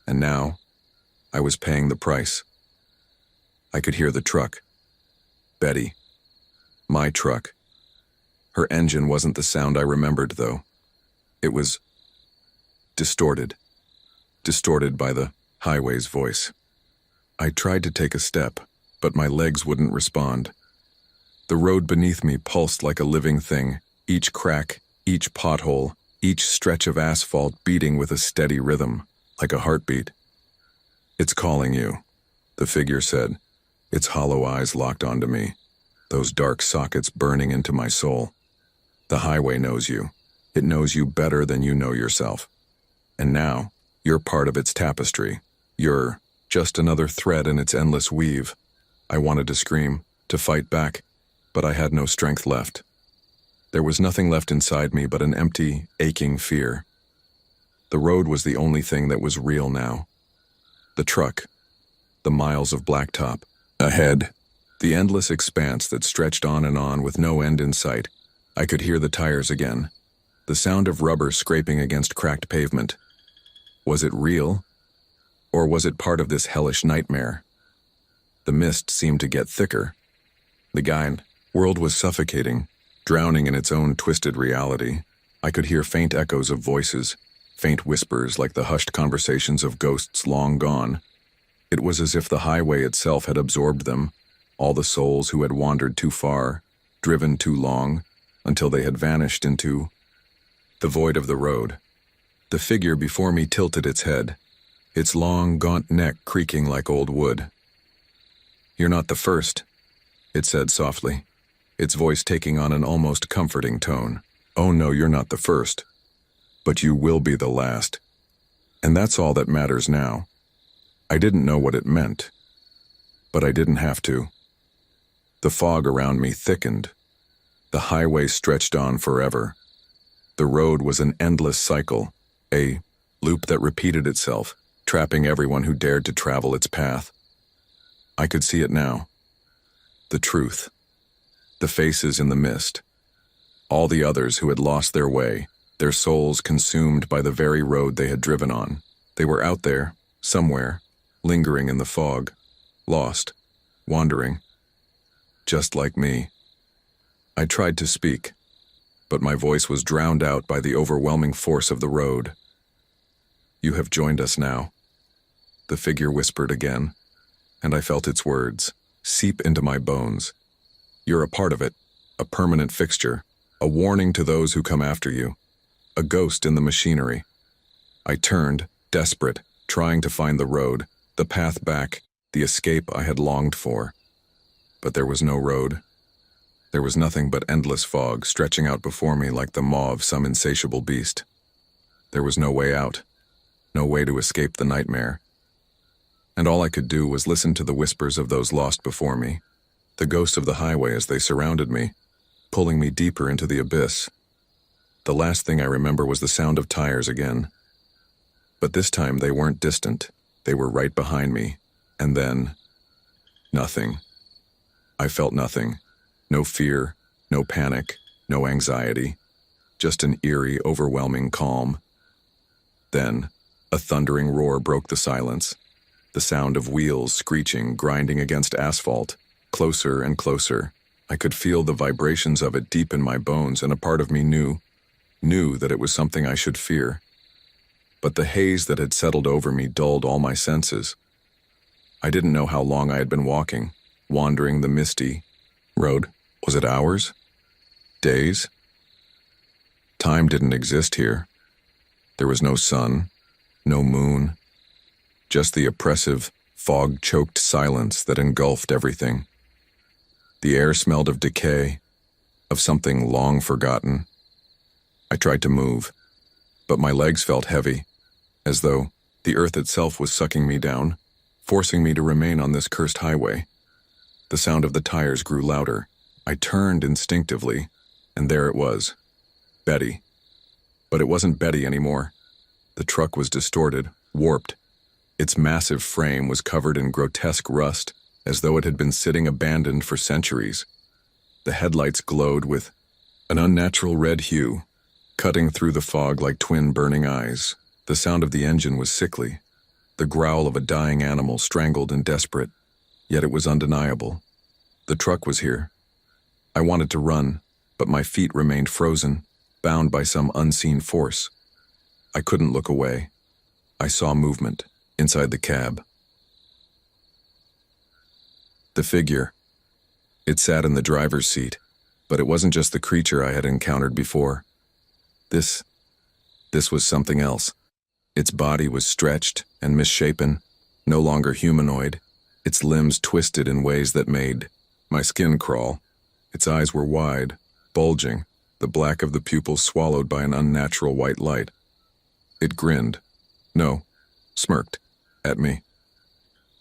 And now, I was paying the price. I could hear the truck. Betty. My truck. Her engine wasn't the sound I remembered, though. It was distorted. Distorted by the highway's voice. I tried to take a step, but my legs wouldn't respond. The road beneath me pulsed like a living thing, each crack, each pothole, each stretch of asphalt beating with a steady rhythm, like a heartbeat. It's calling you, the figure said, its hollow eyes locked onto me, those dark sockets burning into my soul. The highway knows you. It knows you better than you know yourself. And now, you're part of its tapestry. You're just another thread in its endless weave. I wanted to scream, to fight back, but I had no strength left. There was nothing left inside me but an empty, aching fear. The road was the only thing that was real now. The truck, the miles of blacktop, ahead, the endless expanse that stretched on with no end in sight. I could hear the tires again, the sound of rubber scraping against cracked pavement. Was it real? Or was it part of this hellish nightmare? The mist seemed to get thicker. The world was suffocating, drowning in its own twisted reality. I could hear faint echoes of voices, faint whispers like the hushed conversations of ghosts long gone. It was as if the highway itself had absorbed them, all the souls who had wandered too far, driven too long, until they had vanished into the void of the road. The figure before me tilted its head, its long, gaunt neck creaking like old wood. "You're not the first," it said softly, its voice taking on an almost comforting tone. "Oh no, you're not the first. But you will be the last. And that's all that matters now. I didn't know what it meant, but I didn't have to. The fog around me thickened. The highway stretched on forever. The road was an endless cycle, a loop that repeated itself, trapping everyone who dared to travel its path. I could see it now. The truth. The faces in the mist. All the others who had lost their way, their souls consumed by the very road they had driven on. They were out there, somewhere, lingering in the fog, lost, wandering, just like me. I tried to speak, but my voice was drowned out by the overwhelming force of the road. "You have joined us now," the figure whispered again, and I felt its words seep into my bones. "You're a part of it, a permanent fixture, a warning to those who come after you, a ghost in the machinery." I turned, desperate, trying to find the road, the path back, the escape I had longed for. But there was no road. There was nothing but endless fog stretching out before me like the maw of some insatiable beast. There was no way out, no way to escape the nightmare. And all I could do was listen to the whispers of those lost before me, the ghosts of the highway as they surrounded me, pulling me deeper into the abyss. The last thing I remember was the sound of tires again. But this time they weren't distant. They were right behind me. And then, nothing. I felt nothing. No fear, no panic, no anxiety. Just an eerie, overwhelming calm. Then, a thundering roar broke the silence. The sound of wheels screeching, grinding against asphalt. Closer and closer. I could feel the vibrations of it deep in my bones, and a part of me knew that it was something I should fear. But the haze that had settled over me dulled all my senses. I didn't know how long I had been walking, wandering the misty road. Was it hours? Days? Time didn't exist here. There was no sun, no moon, just the oppressive, fog-choked silence that engulfed everything. The air smelled of decay, of something long forgotten. I tried to move, but my legs felt heavy, as though the earth itself was sucking me down, forcing me to remain on this cursed highway. The sound of the tires grew louder. I turned instinctively, and there it was, Betty. But it wasn't Betty anymore. The truck was distorted, warped. Its massive frame was covered in grotesque rust, as though it had been sitting abandoned for centuries. The headlights glowed with an unnatural red hue, cutting through the fog like twin burning eyes. The sound of the engine was sickly, the growl of a dying animal strangled and desperate, yet it was undeniable. The truck was here. I wanted to run, but my feet remained frozen, bound by some unseen force. I couldn't look away. I saw movement inside the cab. The figure. It sat in the driver's seat, but it wasn't just the creature I had encountered before. This was something else. Its body was stretched and misshapen, no longer humanoid, its limbs twisted in ways that made my skin crawl. Its eyes were wide, bulging, the black of the pupils swallowed by an unnatural white light. It grinned. No, smirked, at me.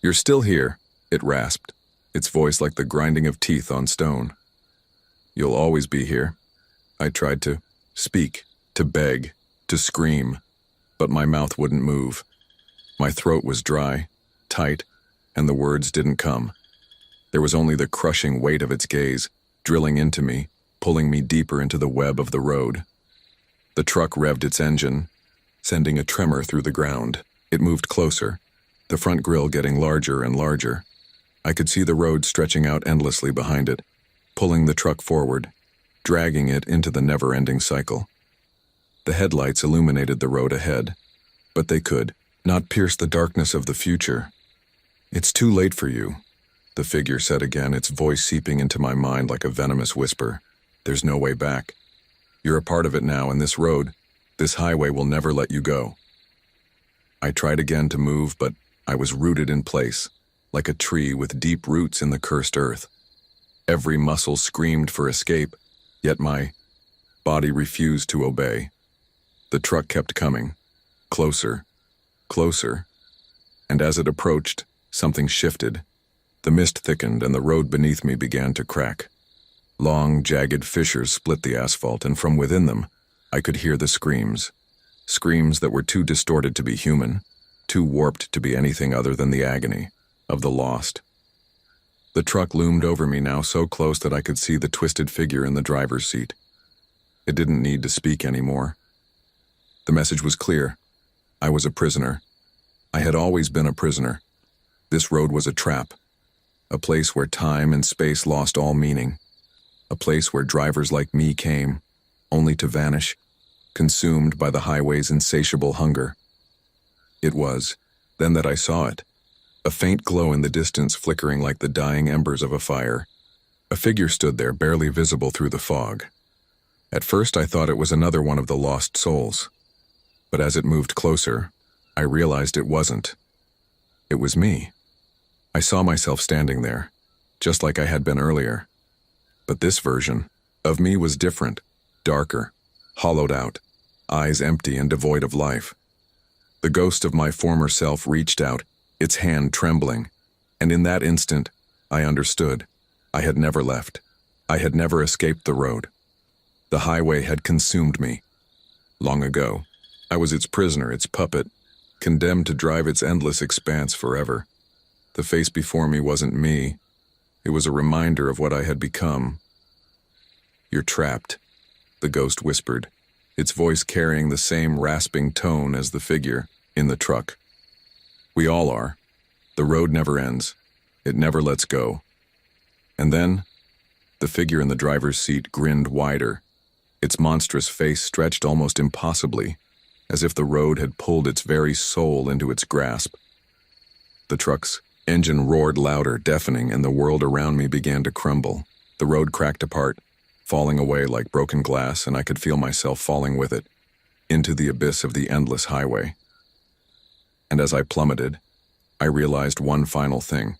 "You're still here," it rasped, its voice like the grinding of teeth on stone. "You'll always be here." I tried to speak, to beg, to scream, but my mouth wouldn't move. My throat was dry, tight, and the words didn't come. There was only the crushing weight of its gaze, drilling into me, pulling me deeper into the web of the road. The truck revved its engine, sending a tremor through the ground. It moved closer, the front grille getting larger and larger. I could see the road stretching out endlessly behind it, pulling the truck forward, dragging it into the never-ending cycle. The headlights illuminated the road ahead, but they could not pierce the darkness of the future. "It's too late for you," the figure said again, its voice seeping into my mind like a venomous whisper. "There's no way back. You're a part of it now, and this road, this highway will never let you go." I tried again to move, but I was rooted in place, like a tree with deep roots in the cursed earth. Every muscle screamed for escape, yet my body refused to obey. The truck kept coming, closer, closer, and as it approached, something shifted. The mist thickened and the road beneath me began to crack. Long, jagged fissures split the asphalt, and from within them, I could hear the screams. Screams that were too distorted to be human, too warped to be anything other than the agony of the lost. The truck loomed over me now, so close that I could see the twisted figure in the driver's seat. It didn't need to speak anymore. The message was clear. I was a prisoner. I had always been a prisoner. This road was a trap, a place where time and space lost all meaning, a place where drivers like me came, only to vanish, consumed by the highway's insatiable hunger. It was then that I saw it, a faint glow in the distance flickering like the dying embers of a fire. A figure stood there, barely visible through the fog. At first I thought it was another one of the lost souls, but as it moved closer, I realized it wasn't. It was me. I saw myself standing there, just like I had been earlier. But this version of me was different, darker, hollowed out, eyes empty and devoid of life. The ghost of my former self reached out, its hand trembling, and in that instant, I understood. I had never left. I had never escaped the road. The highway had consumed me. Long ago, I was its prisoner, its puppet, condemned to drive its endless expanse forever. The face before me wasn't me. It was a reminder of what I had become. "You're trapped," the ghost whispered, its voice carrying the same rasping tone as the figure in the truck. "We all are. The road never ends. It never lets go." And then, the figure in the driver's seat grinned wider, its monstrous face stretched almost impossibly, as if the road had pulled its very soul into its grasp. The truck's engine roared louder, deafening, and the world around me began to crumble. The road cracked apart, falling away like broken glass, and I could feel myself falling with it, into the abyss of the endless highway. And as I plummeted, I realized one final thing.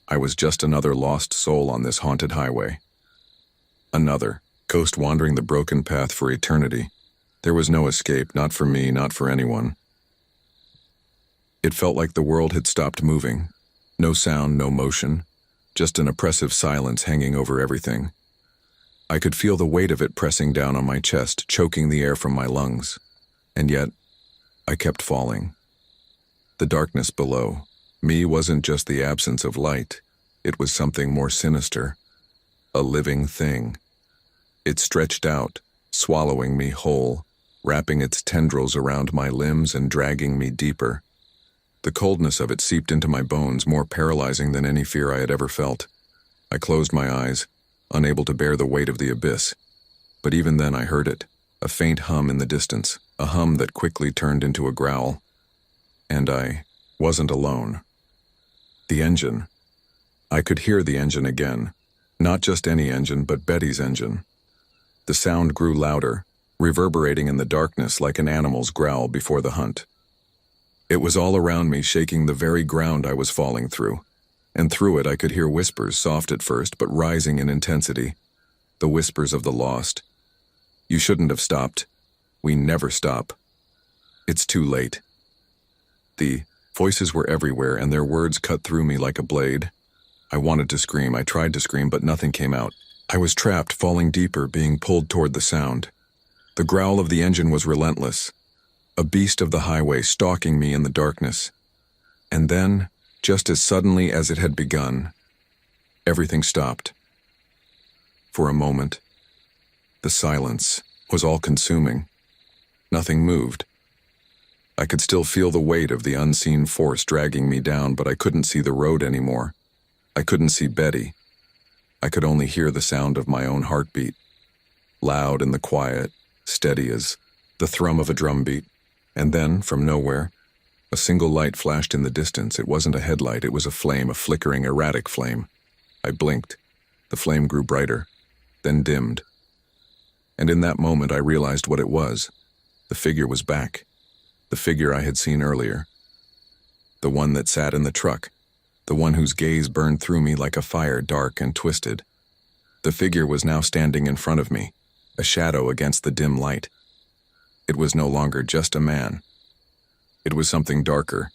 I was just another lost soul on this haunted highway. Another ghost wandering the broken path for eternity. There was no escape, not for me, not for anyone. It felt like the world had stopped moving. No sound, no motion, just an oppressive silence hanging over everything. I could feel the weight of it pressing down on my chest, choking the air from my lungs. And yet, I kept falling. The darkness below me wasn't just the absence of light. It was something more sinister. A living thing. It stretched out, swallowing me whole, wrapping its tendrils around my limbs and dragging me deeper. The coldness of it seeped into my bones, more paralyzing than any fear I had ever felt. I closed my eyes, unable to bear the weight of the abyss. But even then I heard it, a faint hum in the distance, a hum that quickly turned into a growl. And I wasn't alone. The engine. I could hear the engine again. Not just any engine, but Betty's engine. The sound grew louder, reverberating in the darkness like an animal's growl before the hunt. It was all around me, shaking the very ground I was falling through. And through it I could hear whispers, soft at first, but rising in intensity. The whispers of the lost. "You shouldn't have stopped. We never stop. It's too late." The voices were everywhere, and their words cut through me like a blade. I wanted to scream. I tried to scream, but nothing came out. I was trapped, falling deeper, being pulled toward the sound. The growl of the engine was relentless, a beast of the highway stalking me in the darkness. And then, just as suddenly as it had begun, everything stopped. For a moment, the silence was all-consuming. Nothing moved. I could still feel the weight of the unseen force dragging me down, but I couldn't see the road anymore. I couldn't see Betty. I could only hear the sound of my own heartbeat, loud in the quiet, steady as the thrum of a drumbeat. And then, from nowhere, a single light flashed in the distance. It wasn't a headlight, it was a flame, a flickering, erratic flame. I blinked. The flame grew brighter, then dimmed. And in that moment I realized what it was. The figure was back. The figure I had seen earlier. The one that sat in the truck. The one whose gaze burned through me like a fire, dark and twisted. The figure was now standing in front of me, a shadow against the dim light. It was no longer just a man. It was something darker.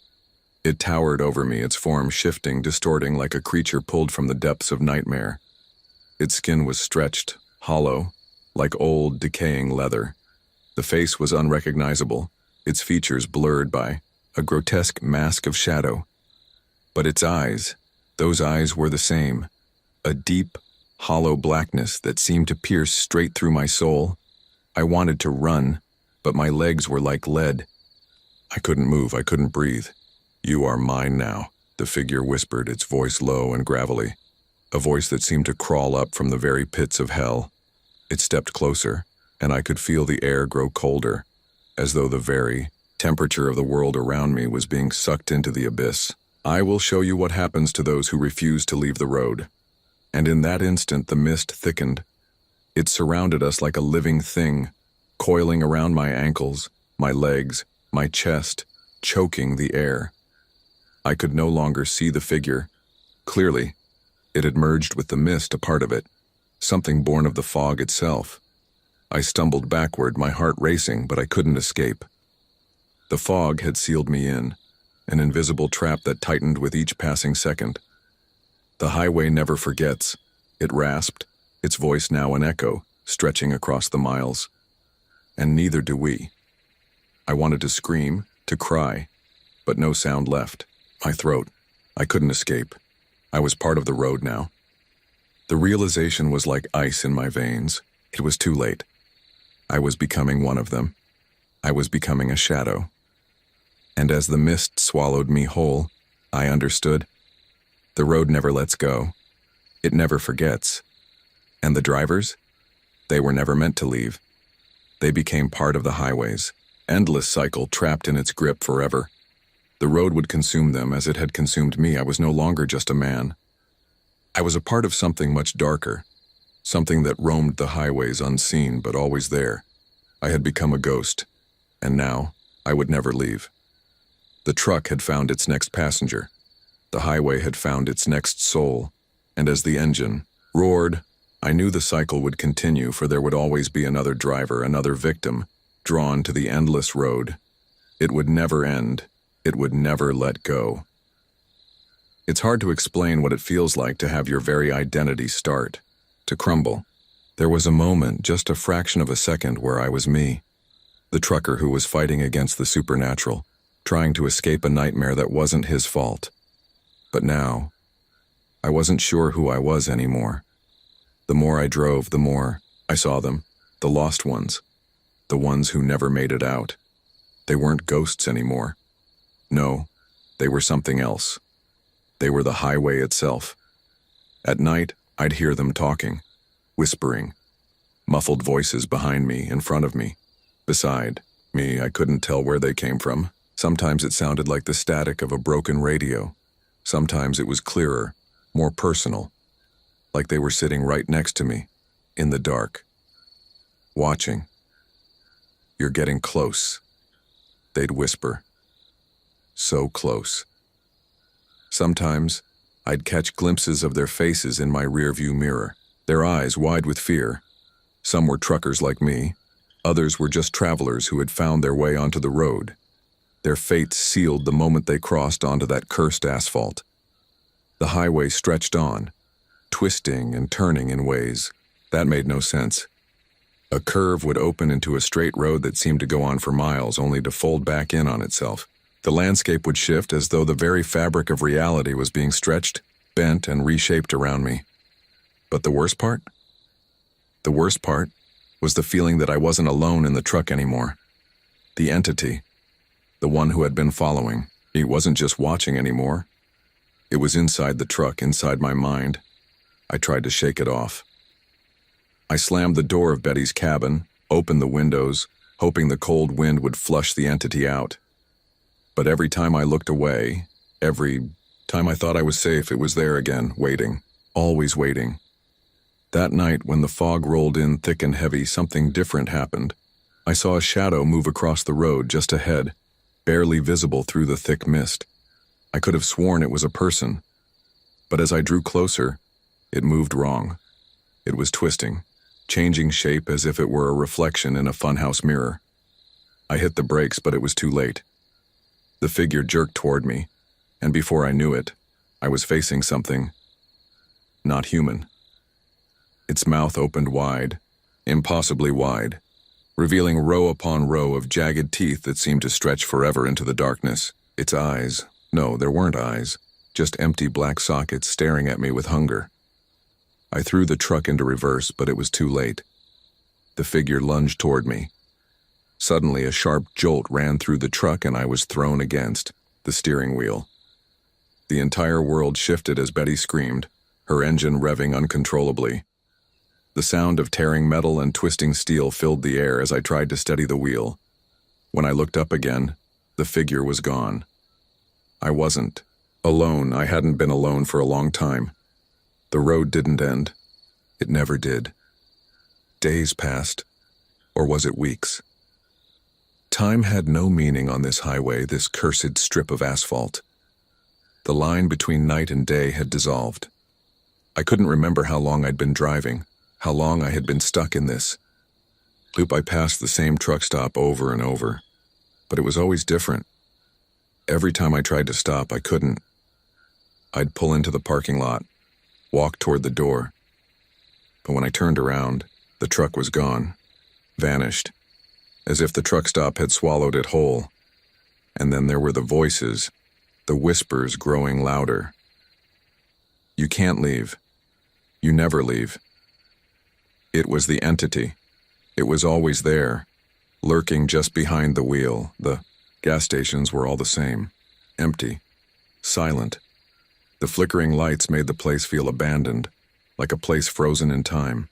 It towered over me, its form shifting, distorting like a creature pulled from the depths of nightmare. Its skin was stretched, hollow, like old, decaying leather. The face was unrecognizable, its features blurred by a grotesque mask of shadow. But its eyes, those eyes were the same, a deep, hollow blackness that seemed to pierce straight through my soul. I wanted to run, but my legs were like lead. I couldn't move, I couldn't breathe. "You are mine now," the figure whispered, its voice low and gravelly, a voice that seemed to crawl up from the very pits of hell. It stepped closer, and I could feel the air grow colder, as though the very temperature of the world around me was being sucked into the abyss. "I will show you what happens to those who refuse to leave the road." And in that instant the mist thickened. It surrounded us like a living thing, coiling around my ankles, my legs, my chest, choking the air. I could no longer see the figure. Clearly, it had merged with the mist, a part of it, something born of the fog itself. I stumbled backward, my heart racing, but I couldn't escape. The fog had sealed me in, an invisible trap that tightened with each passing second. The highway never forgets, it rasped, its voice now an echo, stretching across the miles. And neither do we. I wanted to scream, to cry, but no sound left. My throat. I couldn't escape. I was part of the road now. The realization was like ice in my veins. It was too late. I was becoming one of them. I was becoming a shadow. And as the mist swallowed me whole, I understood. The road never lets go. It never forgets. And the drivers? They were never meant to leave. They became part of the highway's endless cycle, trapped in its grip forever. The road would consume them as it had consumed me. I was no longer just a man. I was a part of something much darker, something that roamed the highways unseen but always there. I had become a ghost, and now I would never leave. The truck had found its next passenger. The highway had found its next soul, and as the engine roared, I knew the cycle would continue, for there would always be another driver, another victim, drawn to the endless road. It would never end. It would never let go. It's hard to explain what it feels like to have your very identity start to crumble. There was a moment, just a fraction of a second, where I was me, the trucker who was fighting against the supernatural, trying to escape a nightmare that wasn't his fault. But now, I wasn't sure who I was anymore. The more I drove, the more I saw them, the lost ones, the ones who never made it out. They weren't ghosts anymore. No, they were something else. They were the highway itself. At night, I'd hear them talking, whispering, muffled voices behind me, in front of me. Beside me, I couldn't tell where they came from. Sometimes it sounded like the static of a broken radio. Sometimes it was clearer, more personal, like they were sitting right next to me, in the dark, watching. "You're getting close," they'd whisper. So close. Sometimes, I'd catch glimpses of their faces in my rearview mirror, their eyes wide with fear. Some were truckers like me, others were just travelers who had found their way onto the road. Their fates sealed the moment they crossed onto that cursed asphalt. The highway stretched on, twisting and turning in ways that made no sense. A curve would open into a straight road that seemed to go on for miles, only to fold back in on itself. The landscape would shift as though the very fabric of reality was being stretched, bent, and reshaped around me. But the worst part? The worst part was the feeling that I wasn't alone in the truck anymore. The entity, the one who had been following, he wasn't just watching anymore. It was inside the truck, inside my mind. I tried to shake it off. I slammed the door of Betty's cabin, opened the windows, hoping the cold wind would flush the entity out. But every time I looked away, every time I thought I was safe, it was there again, waiting, always waiting. That night, when the fog rolled in thick and heavy, something different happened. I saw a shadow move across the road just ahead, barely visible through the thick mist. I could have sworn it was a person. But as I drew closer, it moved wrong. It was twisting, changing shape as if it were a reflection in a funhouse mirror. I hit the brakes, but it was too late. The figure jerked toward me, and before I knew it, I was facing something not human. Its mouth opened wide, impossibly wide, revealing row upon row of jagged teeth that seemed to stretch forever into the darkness. Its eyes, no, there weren't eyes, just empty black sockets staring at me with hunger. I threw the truck into reverse, but it was too late. The figure lunged toward me. Suddenly, a sharp jolt ran through the truck and I was thrown against the steering wheel. The entire world shifted as Betty screamed, her engine revving uncontrollably. The sound of tearing metal and twisting steel filled the air as I tried to steady the wheel. When I looked up again, the figure was gone. I wasn't alone. I hadn't been alone for a long time. The road didn't end. It never did. Days passed, or was it weeks? Time had no meaning on this highway, this cursed strip of asphalt. The line between night and day had dissolved. I couldn't remember how long I'd been driving, how long I had been stuck in this loop. I passed the same truck stop over and over, but it was always different. Every time I tried to stop, I couldn't. I'd pull into the parking lot, walk toward the door, but when I turned around, the truck was gone, vanished, as if the truck stop had swallowed it whole. And then there were the voices, the whispers growing louder. You can't leave. You never leave. It was the entity. It was always there, lurking just behind the wheel. The gas stations were all the same, empty, silent. The flickering lights made the place feel abandoned, like a place frozen in time.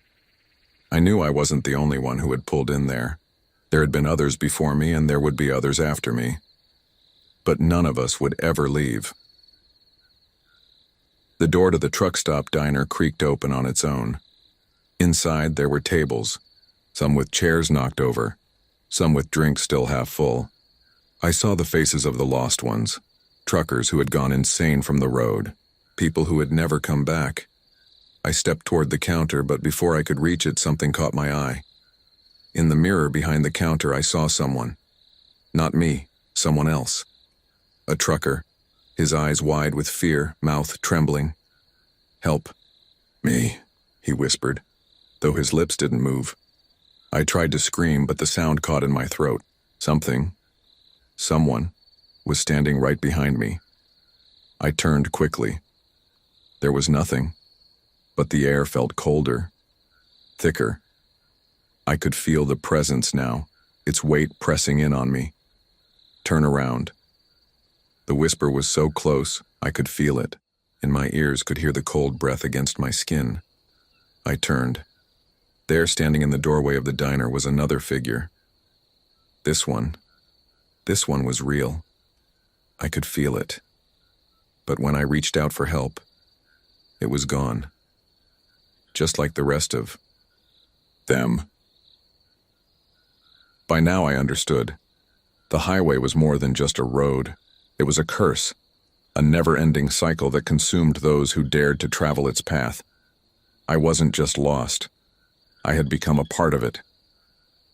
I knew I wasn't the only one who had pulled in there. There had been others before me, and there would be others after me. But none of us would ever leave. The door to the truck stop diner creaked open on its own. Inside, there were tables, some with chairs knocked over, some with drinks still half full. I saw the faces of the lost ones, truckers who had gone insane from the road, people who had never come back. I stepped toward the counter, but before I could reach it, something caught my eye. In the mirror behind the counter, I saw someone. Not me, someone else. A trucker, his eyes wide with fear, mouth trembling. "Help me," he whispered, though his lips didn't move. I tried to scream, but the sound caught in my throat. Someone, was standing right behind me. I turned quickly. There was nothing, but the air felt colder, thicker. I could feel the presence now, its weight pressing in on me. Turn around. The whisper was so close, I could feel it, and my ears could hear the cold breath against my skin. I turned. There, standing in the doorway of the diner, was another figure. This one was real. I could feel it. But when I reached out for help, it was gone. Just like the rest of them. By now I understood. The highway was more than just a road. It was a curse, a never-ending cycle that consumed those who dared to travel its path. I wasn't just lost. I had become a part of it.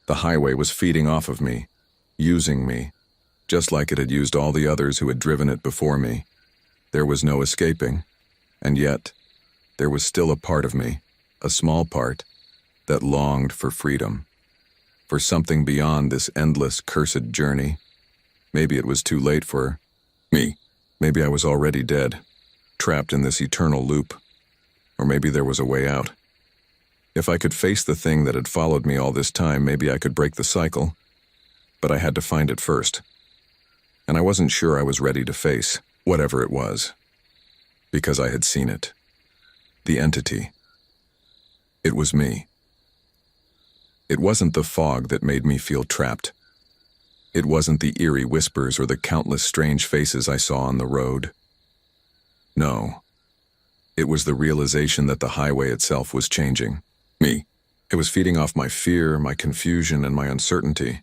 The highway was feeding off of me, using me, just like it had used all the others who had driven it before me. There was no escaping, and yet, there was still a part of me, a small part, that longed for freedom, for something beyond this endless, cursed journey. Maybe it was too late for me. Maybe I was already dead, trapped in this eternal loop. Or maybe there was a way out. If I could face the thing that had followed me all this time, maybe I could break the cycle. But I had to find it first. And I wasn't sure I was ready to face whatever it was, because I had seen it. The entity. It was me. It wasn't the fog that made me feel trapped. It wasn't the eerie whispers or the countless strange faces I saw on the road. No. It was the realization that the highway itself was changing me. It was feeding off my fear, my confusion, and my uncertainty.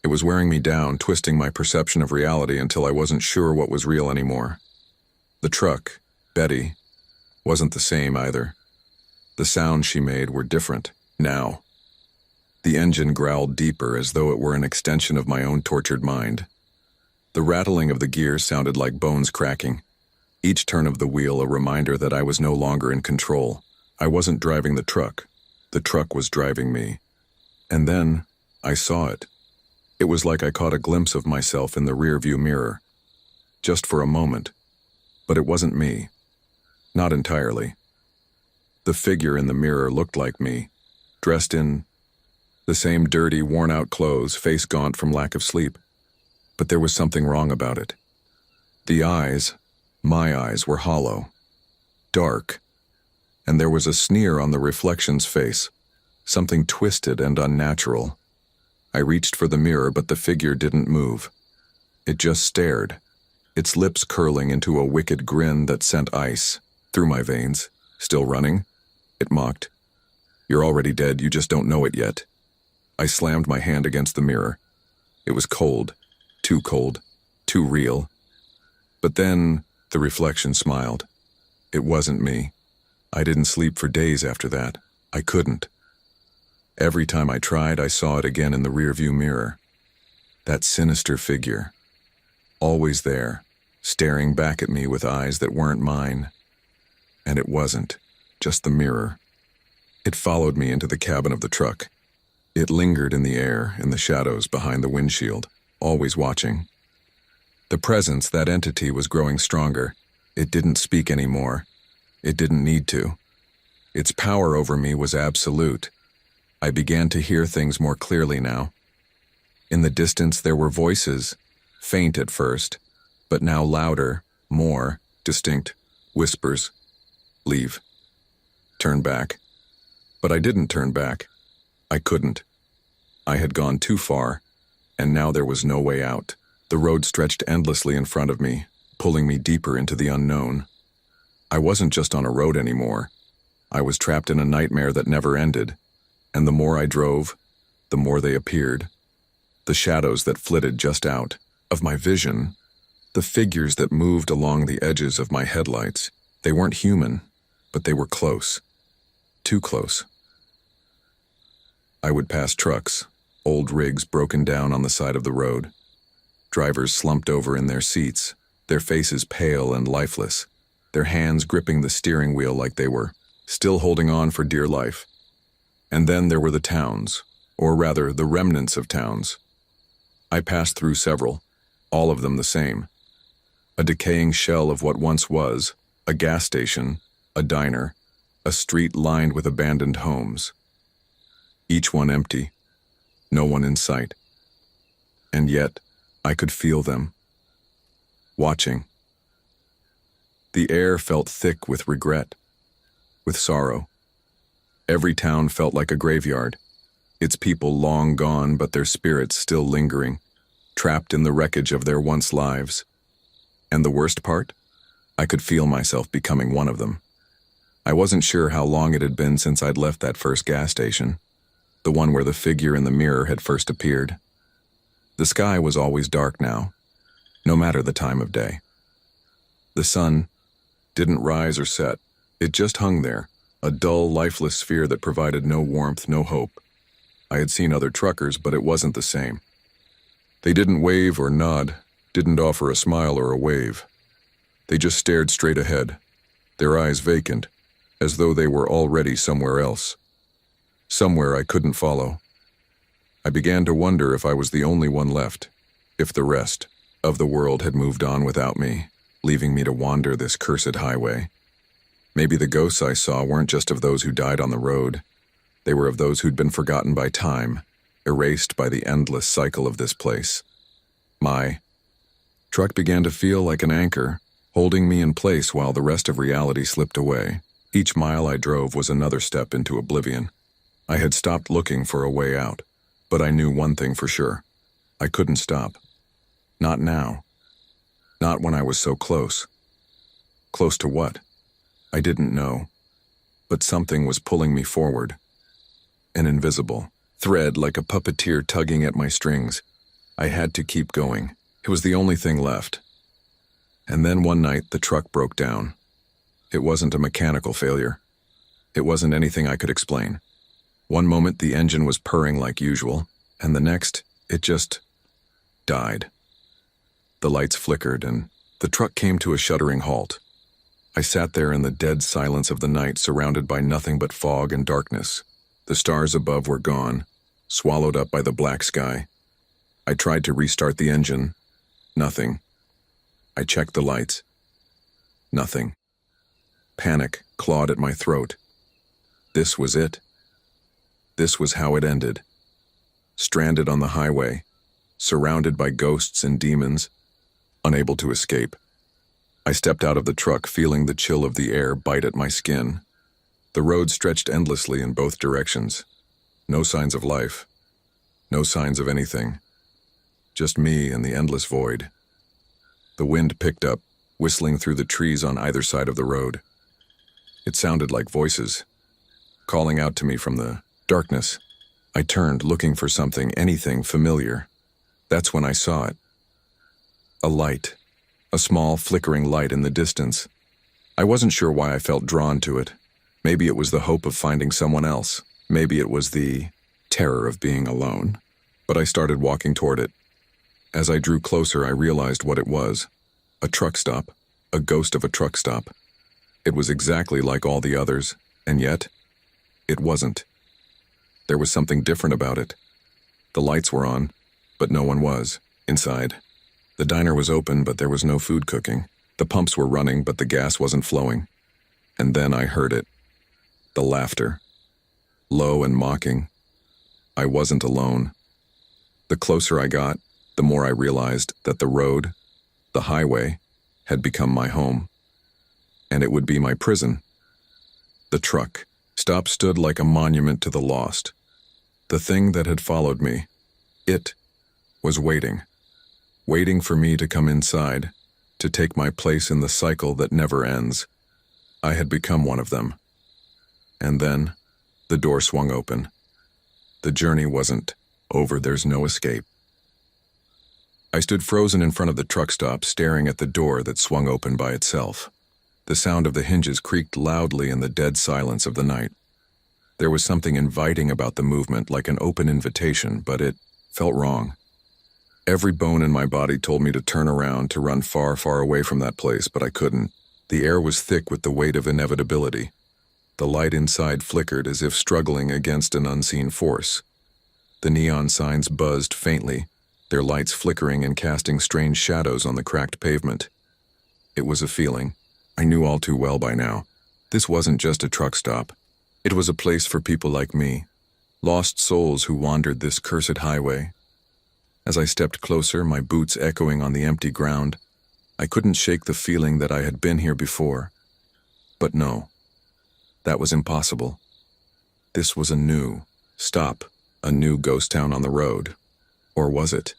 It was wearing me down, twisting my perception of reality until I wasn't sure what was real anymore. The truck, Betty, wasn't the same either. The sounds she made were different, now. The engine growled deeper, as though it were an extension of my own tortured mind. The rattling of the gears sounded like bones cracking. Each turn of the wheel a reminder that I was no longer in control. I wasn't driving the truck. The truck was driving me. And then, I saw it. It was like I caught a glimpse of myself in the rearview mirror. Just for a moment. But it wasn't me. Not entirely. The figure in the mirror looked like me, dressed in the same dirty, worn-out clothes, face gaunt from lack of sleep. But there was something wrong about it. The eyes, my eyes, were hollow, dark, and there was a sneer on the reflection's face, something twisted and unnatural. I reached for the mirror, but the figure didn't move. It just stared, its lips curling into a wicked grin that sent ice through my veins. Still running? It mocked. You're already dead, you just don't know it yet. I slammed my hand against the mirror. It was cold, too real. But then the reflection smiled. It wasn't me. I didn't sleep for days after that. I couldn't. Every time I tried, I saw it again in the rearview mirror. That sinister figure. Always there, staring back at me with eyes that weren't mine. And it wasn't, just the mirror. It followed me into the cabin of the truck. It lingered in the air, in the shadows behind the windshield, always watching. The presence, that entity, was growing stronger. It didn't speak anymore. It didn't need to. Its power over me was absolute. I began to hear things more clearly now. In the distance there were voices, faint at first, but now louder, more distinct, whispers. Leave. Turn back. But I didn't turn back. I couldn't. I had gone too far, and now there was no way out. The road stretched endlessly in front of me, pulling me deeper into the unknown. I wasn't just on a road anymore. I was trapped in a nightmare that never ended, and the more I drove, the more they appeared. The shadows that flitted just out of my vision, the figures that moved along the edges of my headlights. They weren't human, but they were close. Too close. I would pass trucks, old rigs broken down on the side of the road. Drivers slumped over in their seats, their faces pale and lifeless, their hands gripping the steering wheel like they were still holding on for dear life. And then there were the towns, or rather the remnants of towns. I passed through several, all of them the same. A decaying shell of what once was, a gas station, a diner, a street lined with abandoned homes. Each one empty, no one in sight. And yet, I could feel them. Watching. The air felt thick with regret, with sorrow. Every town felt like a graveyard, its people long gone but their spirits still lingering, trapped in the wreckage of their once lives. And the worst part? I could feel myself becoming one of them. I wasn't sure how long it had been since I'd left that first gas station, the one where the figure in the mirror had first appeared. The sky was always dark now, no matter the time of day. The sun didn't rise or set. It just hung there, a dull, lifeless sphere that provided no warmth, no hope. I had seen other truckers, but it wasn't the same. They didn't wave or nod, didn't offer a smile or a wave. They just stared straight ahead, their eyes vacant, as though they were already somewhere else. Somewhere I couldn't follow. I began to wonder if I was the only one left, if the rest of the world had moved on without me, leaving me to wander this cursed highway. Maybe the ghosts I saw weren't just of those who died on the road. They were of those who'd been forgotten by time, erased by the endless cycle of this place. My truck began to feel like an anchor, holding me in place while the rest of reality slipped away. Each mile I drove was another step into oblivion. I had stopped looking for a way out, but I knew one thing for sure. I couldn't stop. Not now. Not when I was so close. Close to what? I didn't know. But something was pulling me forward. An invisible thread, like a puppeteer tugging at my strings. I had to keep going. It was the only thing left. And then one night the truck broke down. It wasn't a mechanical failure. It wasn't anything I could explain. One moment the engine was purring like usual, and the next, it just died. The lights flickered, and the truck came to a shuddering halt. I sat there in the dead silence of the night, surrounded by nothing but fog and darkness. The stars above were gone, swallowed up by the black sky. I tried to restart the engine. Nothing. I checked the lights. Nothing. Panic clawed at my throat. This was it. This was how it ended. Stranded on the highway, surrounded by ghosts and demons, unable to escape. I stepped out of the truck, feeling the chill of the air bite at my skin. The road stretched endlessly in both directions. No signs of life. No signs of anything. Just me and the endless void. The wind picked up, whistling through the trees on either side of the road. It sounded like voices, calling out to me from the darkness. I turned, looking for something, anything familiar. That's when I saw it. A light. A small, flickering light in the distance. I wasn't sure why I felt drawn to it. Maybe it was the hope of finding someone else. Maybe it was the terror of being alone. But I started walking toward it. As I drew closer, I realized what it was. A truck stop. A ghost of a truck stop. It was exactly like all the others, and yet, it wasn't. There was something different about it. The lights were on, but no one was inside. The diner was open, but there was no food cooking. The pumps were running, but the gas wasn't flowing. And then I heard it. The laughter. Low and mocking. I wasn't alone. The closer I got, the more I realized that the road, the highway, had become my home. And it would be my prison. The truck stop stood like a monument to the lost. The thing that had followed me, it was waiting. Waiting for me to come inside, to take my place in the cycle that never ends. I had become one of them. And then, the door swung open. The journey wasn't over. There's no escape. I stood frozen in front of the truck stop, staring at the door that swung open by itself. The sound of the hinges creaked loudly in the dead silence of the night. There was something inviting about the movement, like an open invitation, but it felt wrong. Every bone in my body told me to turn around, to run far, far away from that place, but I couldn't. The air was thick with the weight of inevitability. The light inside flickered as if struggling against an unseen force. The neon signs buzzed faintly, their lights flickering and casting strange shadows on the cracked pavement. It was a feeling I knew all too well by now. This wasn't just a truck stop. It was a place for people like me, lost souls who wandered this cursed highway. As I stepped closer, my boots echoing on the empty ground, I couldn't shake the feeling that I had been here before. But no, that was impossible. This was a new stop, a new ghost town on the road. Or was it?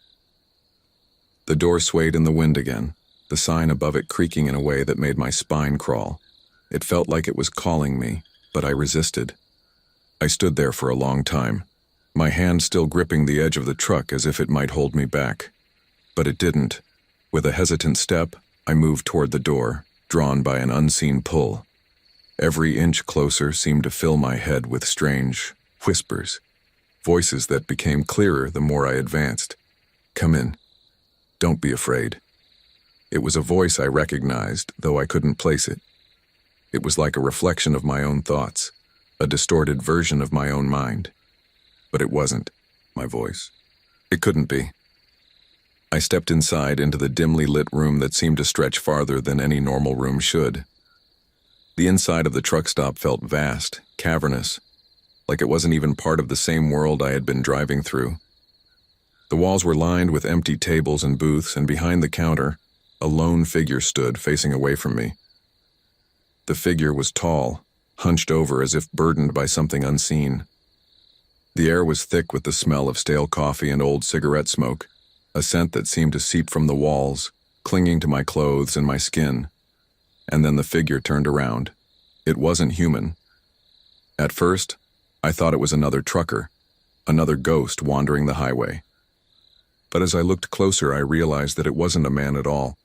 The door swayed in the wind again, the sign above it creaking in a way that made my spine crawl. It felt like it was calling me, but I resisted. I stood there for a long time, my hand still gripping the edge of the truck as if it might hold me back. But it didn't. With a hesitant step, I moved toward the door, drawn by an unseen pull. Every inch closer seemed to fill my head with strange whispers, voices that became clearer the more I advanced. Come in. Don't be afraid. It was a voice I recognized, though I couldn't place it. It was like a reflection of my own thoughts, a distorted version of my own mind. But it wasn't my voice. It couldn't be. I stepped inside into the dimly lit room that seemed to stretch farther than any normal room should. The inside of the truck stop felt vast, cavernous, like it wasn't even part of the same world I had been driving through. The walls were lined with empty tables and booths, and behind the counter, a lone figure stood facing away from me. The figure was tall, hunched over as if burdened by something unseen. The air was thick with the smell of stale coffee and old cigarette smoke, a scent that seemed to seep from the walls, clinging to my clothes and my skin. And then the figure turned around. It wasn't human. At first, I thought it was another trucker, another ghost wandering the highway. But as I looked closer, I realized that it wasn't a man at all.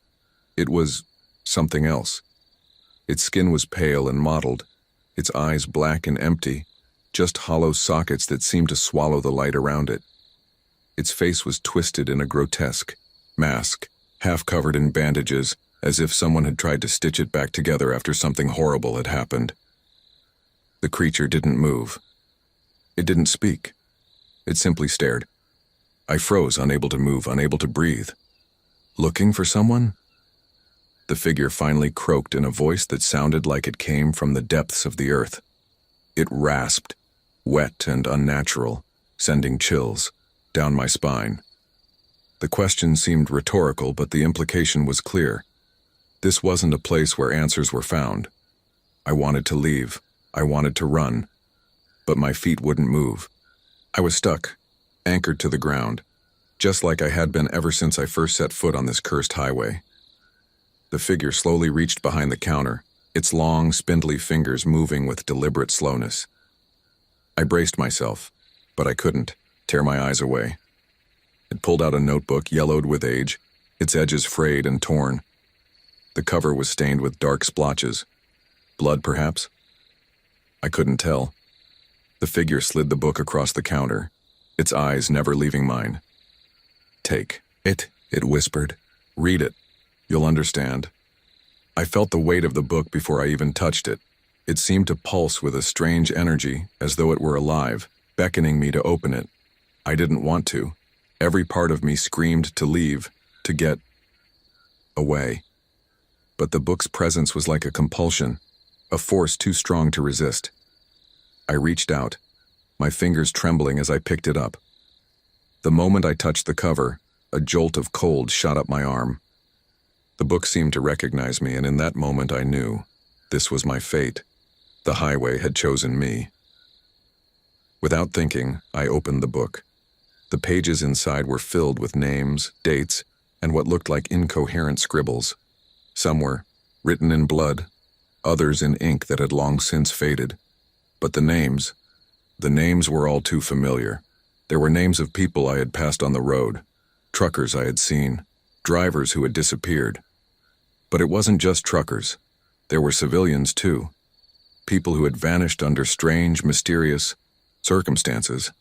It was something else. Its skin was pale and mottled, its eyes black and empty, just hollow sockets that seemed to swallow the light around it. Its face was twisted in a grotesque mask, half covered in bandages, as if someone had tried to stitch it back together after something horrible had happened. The creature didn't move. It didn't speak. It simply stared. I froze, unable to move, unable to breathe. Looking for someone? The figure finally croaked in a voice that sounded like it came from the depths of the earth. It rasped, wet and unnatural, sending chills down my spine. The question seemed rhetorical, but the implication was clear. This wasn't a place where answers were found. I wanted to leave. I wanted to run. But my feet wouldn't move. I was stuck, anchored to the ground, just like I had been ever since I first set foot on this cursed highway. The figure slowly reached behind the counter, its long, spindly fingers moving with deliberate slowness. I braced myself, but I couldn't tear my eyes away. It pulled out a notebook yellowed with age, its edges frayed and torn. The cover was stained with dark splotches. Blood, perhaps? I couldn't tell. The figure slid the book across the counter, its eyes never leaving mine. "Take it," it whispered. "Read it. You'll understand." I felt the weight of the book before I even touched it. It seemed to pulse with a strange energy, as though it were alive, beckoning me to open it. I didn't want to. Every part of me screamed to leave, to get away. But the book's presence was like a compulsion, a force too strong to resist. I reached out, my fingers trembling as I picked it up. The moment I touched the cover, a jolt of cold shot up my arm. The book seemed to recognize me, and in that moment I knew this was my fate. The highway had chosen me. Without thinking, I opened the book. The pages inside were filled with names, dates, and what looked like incoherent scribbles. Some were written in blood, others in ink that had long since faded. But the names were all too familiar. There were names of people I had passed on the road, truckers I had seen, drivers who had disappeared. But it wasn't just truckers. There were civilians too. People who had vanished under strange, mysterious circumstances.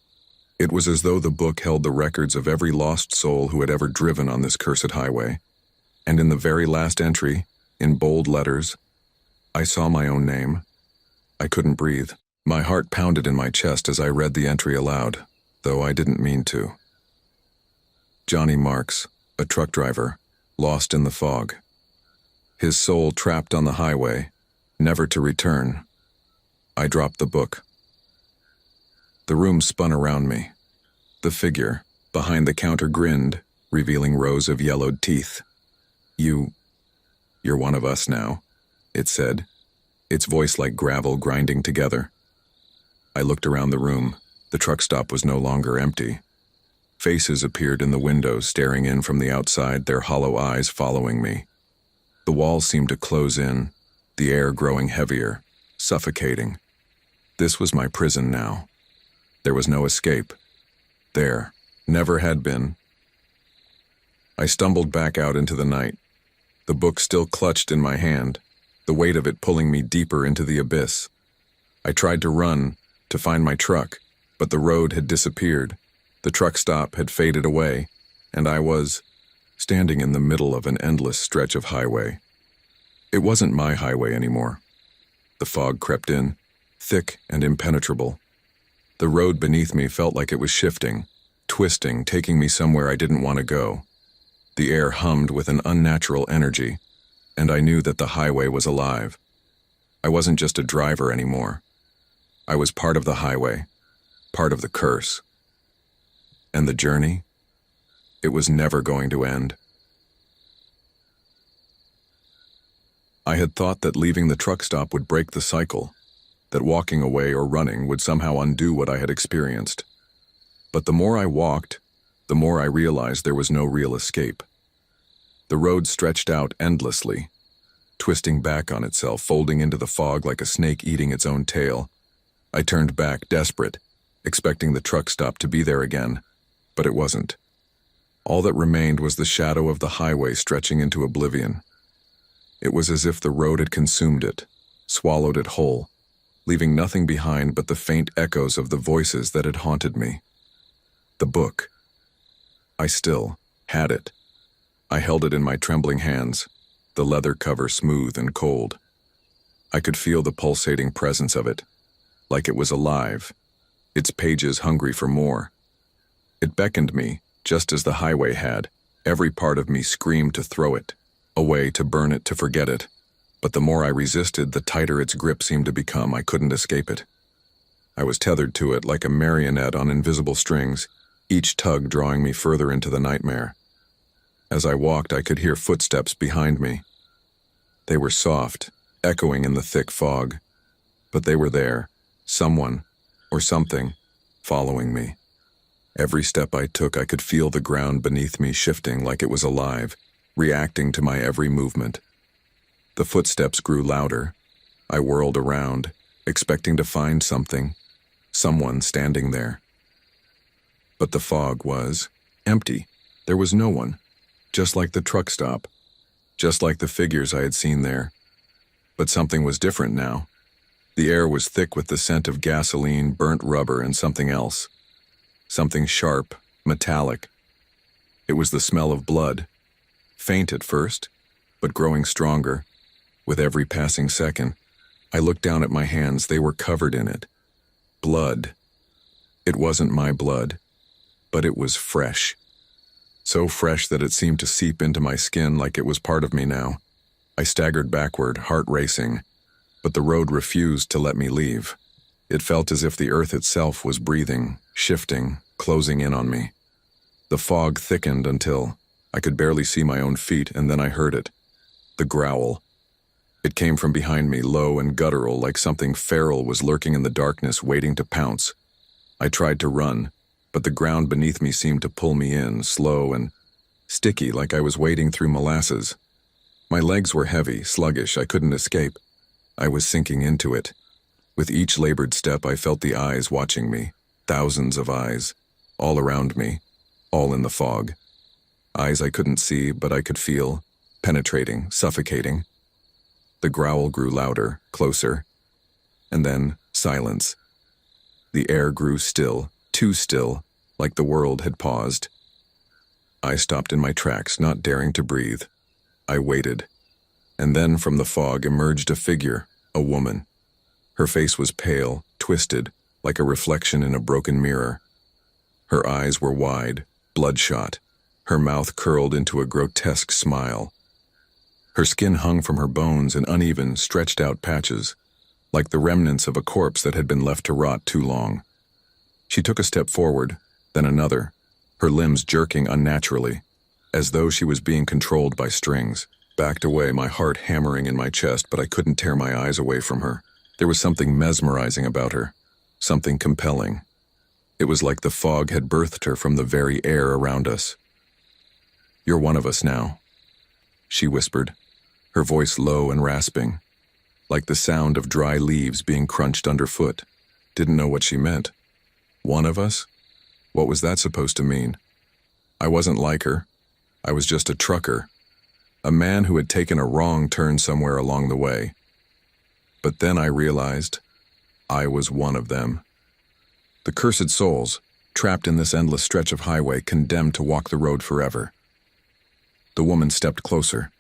It was as though the book held the records of every lost soul who had ever driven on this cursed highway. And in the very last entry, in bold letters, I saw my own name. I couldn't breathe. My heart pounded in my chest as I read the entry aloud, though I didn't mean to. Johnny Marks, a truck driver, lost in the fog. His soul trapped on the highway, never to return. I dropped the book. The room spun around me. The figure, behind the counter, grinned, revealing rows of yellowed teeth. You're one of us now," it said, its voice like gravel grinding together. I looked around the room. The truck stop was no longer empty. Faces appeared in the windows, staring in from the outside, their hollow eyes following me. The walls seemed to close in, the air growing heavier, suffocating. This was my prison now. There was no escape. There never had been. I stumbled back out into the night, the book still clutched in my hand, the weight of it pulling me deeper into the abyss. I tried to run, to find my truck, but the road had disappeared. The truck stop had faded away, and I was standing in the middle of an endless stretch of highway. It wasn't my highway anymore. The fog crept in, thick and impenetrable. The road beneath me felt like it was shifting, twisting, taking me somewhere I didn't want to go. The air hummed with an unnatural energy, and I knew that the highway was alive. I wasn't just a driver anymore. I was part of the highway, part of the curse. And the journey? It was never going to end. I had thought that leaving the truck stop would break the cycle, that walking away or running would somehow undo what I had experienced. But the more I walked, the more I realized there was no real escape. The road stretched out endlessly, twisting back on itself, folding into the fog like a snake eating its own tail. I turned back, desperate, expecting the truck stop to be there again, but it wasn't. All that remained was the shadow of the highway stretching into oblivion. It was as if the road had consumed it, swallowed it whole, leaving nothing behind but the faint echoes of the voices that had haunted me. The book. I still had it. I held it in my trembling hands, the leather cover smooth and cold. I could feel the pulsating presence of it, like it was alive, its pages hungry for more. It beckoned me, just as the highway had. Every part of me screamed to throw it, away, to burn it, to forget it. But the more I resisted, the tighter its grip seemed to become. I couldn't escape it. I was tethered to it like a marionette on invisible strings, each tug drawing me further into the nightmare. As I walked, I could hear footsteps behind me. They were soft, echoing in the thick fog, but they were there, someone, or something, following me. Every step I took, I could feel the ground beneath me shifting like it was alive, reacting to my every movement. The footsteps grew louder. I whirled around, expecting to find something, someone standing there. But the fog was empty. There was no one, just like the truck stop, just like the figures I had seen there. But something was different now. The air was thick with the scent of gasoline, burnt rubber, and something else. Something sharp, metallic. It was the smell of blood. Faint at first, but growing stronger. With every passing second, I looked down at my hands. They were covered in it. Blood. It wasn't my blood, but it was fresh. So fresh that it seemed to seep into my skin like it was part of me now. I staggered backward, heart racing, but the road refused to let me leave. It felt as if the earth itself was breathing, shifting, closing in on me. The fog thickened until I could barely see my own feet, and then I heard it. The growl. It came from behind me, low and guttural, like something feral was lurking in the darkness, waiting to pounce. I tried to run, but the ground beneath me seemed to pull me in, slow and sticky, like I was wading through molasses. My legs were heavy, sluggish. I couldn't escape. I was sinking into it. With each labored step, I felt the eyes watching me, thousands of eyes, all around me, all in the fog. Eyes I couldn't see, but I could feel, penetrating, suffocating. The growl grew louder, closer, and then silence. The air grew still, too still, like the world had paused. I stopped in my tracks, not daring to breathe. I waited, and then from the fog emerged a figure, a woman. Her face was pale, twisted, like a reflection in a broken mirror. Her eyes were wide, bloodshot, her mouth curled into a grotesque smile. Her skin hung from her bones in uneven, stretched-out patches, like the remnants of a corpse that had been left to rot too long. She took a step forward, then another, her limbs jerking unnaturally, as though she was being controlled by strings. Backed away, my heart hammering in my chest, but I couldn't tear my eyes away from her. There was something mesmerizing about her, something compelling. It was like the fog had birthed her from the very air around us. "You're one of us now," she whispered, her voice low and rasping, like the sound of dry leaves being crunched underfoot. Didn't know what she meant. One of us? What was that supposed to mean? I wasn't like her. I was just a trucker, a man who had taken a wrong turn somewhere along the way. But then I realized I was one of them. The cursed souls, trapped in this endless stretch of highway, condemned to walk the road forever. The woman stepped closer.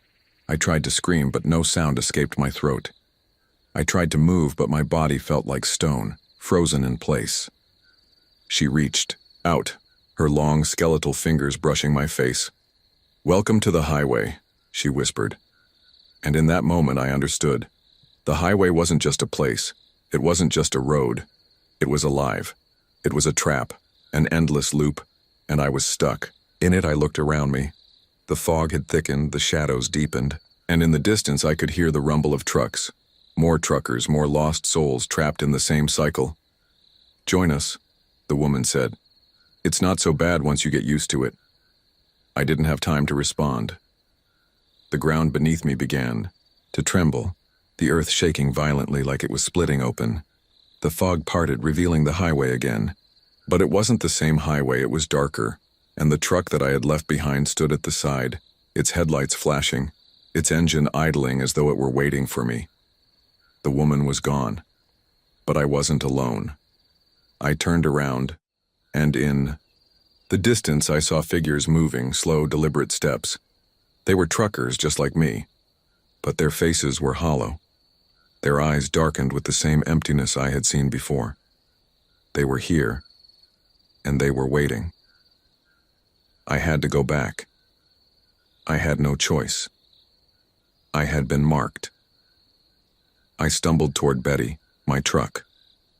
I tried to scream, but no sound escaped my throat. I tried to move, but my body felt like stone, frozen in place. She reached out, her long skeletal fingers brushing my face. "Welcome to the highway," she whispered. And in that moment I understood. The highway wasn't just a place. It wasn't just a road. It was alive. It was a trap, an endless loop, and I was stuck. In it I looked around me. The fog had thickened, the shadows deepened, and in the distance I could hear the rumble of trucks. More truckers, more lost souls trapped in the same cycle. "Join us," the woman said. "It's not so bad once you get used to it." I didn't have time to respond. The ground beneath me began to tremble, the earth shaking violently like it was splitting open. The fog parted, revealing the highway again. But it wasn't the same highway, it was darker, and the truck that I had left behind stood at the side, its headlights flashing, its engine idling as though it were waiting for me. The woman was gone, but I wasn't alone. I turned around, and in the distance I saw figures moving, slow, deliberate steps. They were truckers just like me, but their faces were hollow. Their eyes darkened with the same emptiness I had seen before. They were here, and they were waiting. I had to go back. I had no choice. I had been marked. I stumbled toward Betty, my truck,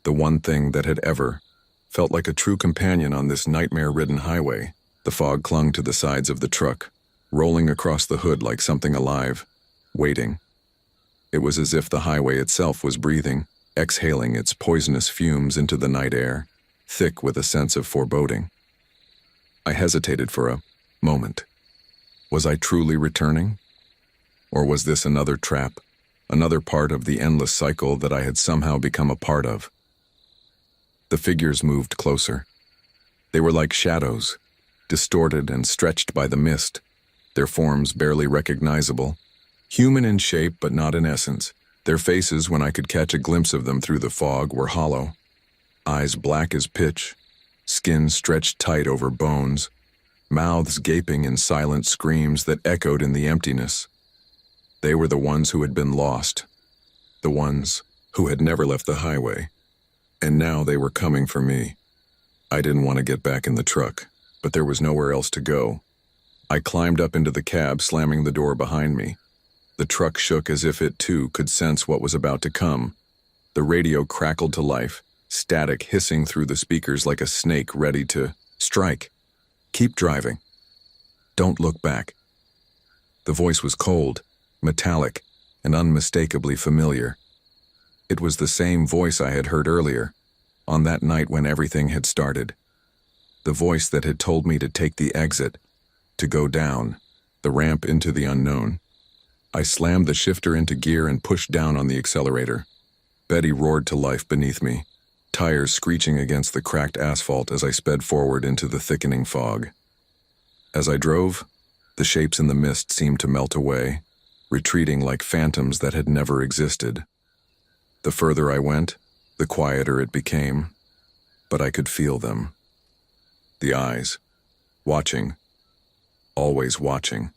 the one thing that had ever felt like a true companion on this nightmare-ridden highway. The fog clung to the sides of the truck, rolling across the hood like something alive, waiting. It was as if the highway itself was breathing, exhaling its poisonous fumes into the night air, thick with a sense of foreboding. I hesitated for a moment. Was I truly returning? Or was this another trap, another part of the endless cycle that I had somehow become a part of? The figures moved closer. They were like shadows, distorted and stretched by the mist, their forms barely recognizable, human in shape but not in essence. Their faces, when I could catch a glimpse of them through the fog, were hollow, eyes black as pitch, skin stretched tight over bones, mouths gaping in silent screams that echoed in the emptiness. They were the ones who had been lost, the ones who had never left the highway, and now they were coming for me. I didn't want to get back in the truck, but there was nowhere else to go. I climbed up into the cab, slamming the door behind me. The truck shook as if it too could sense what was about to come. The radio crackled to life, static hissing through the speakers like a snake ready to strike. Keep driving. Don't look back. The voice was cold, metallic, and unmistakably familiar. It was the same voice I had heard earlier, on that night when everything had started. The voice that had told me to take the exit, to go down, the ramp into the unknown. I slammed the shifter into gear and pushed down on the accelerator. Betty roared to life beneath me, tires screeching against the cracked asphalt as I sped forward into the thickening fog. As I drove, the shapes in the mist seemed to melt away, retreating like phantoms that had never existed. The further I went, the quieter it became, but I could feel them. The eyes, watching, always watching.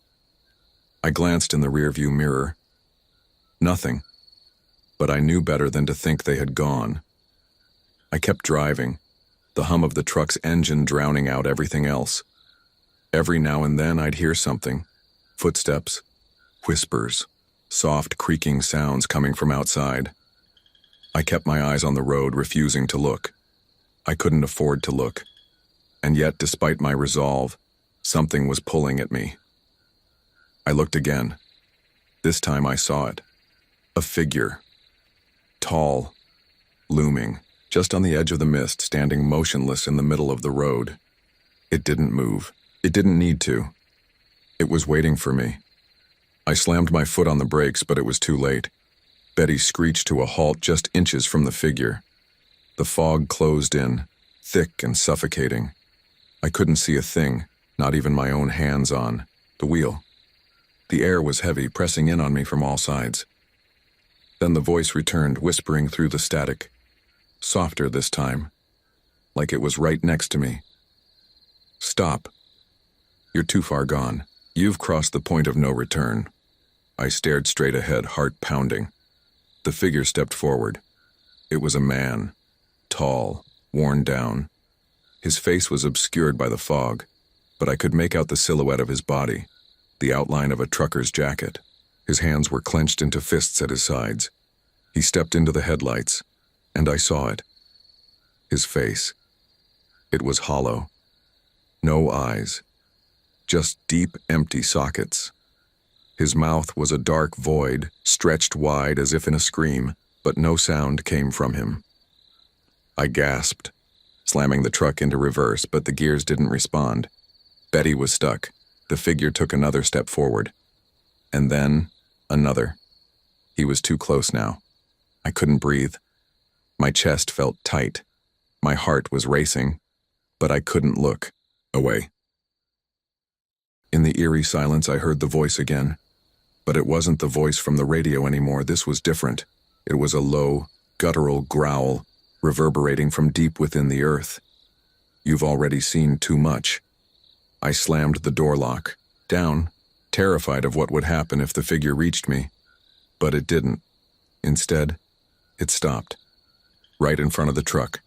I glanced in the rearview mirror. Nothing, but I knew better than to think they had gone. I kept driving, the hum of the truck's engine drowning out everything else. Every now and then I'd hear something, footsteps, whispers, soft creaking sounds coming from outside. I kept my eyes on the road, refusing to look. I couldn't afford to look. And yet, despite my resolve, something was pulling at me. I looked again. This time I saw it. A figure. Tall, looming, just on the edge of the mist, standing motionless in the middle of the road. It didn't move. It didn't need to. It was waiting for me. I slammed my foot on the brakes, but it was too late. Betty screeched to a halt just inches from the figure. The fog closed in, thick and suffocating. I couldn't see a thing, not even my own hands on the wheel. The air was heavy, pressing in on me from all sides. Then the voice returned, whispering through the static. Softer this time, like it was right next to me. Stop. You're too far gone. You've crossed the point of no return. I stared straight ahead, heart pounding. The figure stepped forward. It was a man, tall, worn down. His face was obscured by the fog, but I could make out the silhouette of his body, the outline of a trucker's jacket. His hands were clenched into fists at his sides. He stepped into the headlights, and I saw it. His face. It was hollow. No eyes. Just deep, empty sockets. His mouth was a dark void, stretched wide as if in a scream, but no sound came from him. I gasped, slamming the truck into reverse, but the gears didn't respond. Betty was stuck. The figure took another step forward. And then, another. He was too close now. I couldn't breathe. My chest felt tight. My heart was racing, but I couldn't look away. In the eerie silence, I heard the voice again. But it wasn't the voice from the radio anymore. This was different. It was a low, guttural growl, reverberating from deep within the earth. You've already seen too much. I slammed the door lock. Down, terrified of what would happen if the figure reached me. But it didn't. Instead, it stopped, right in front of the truck.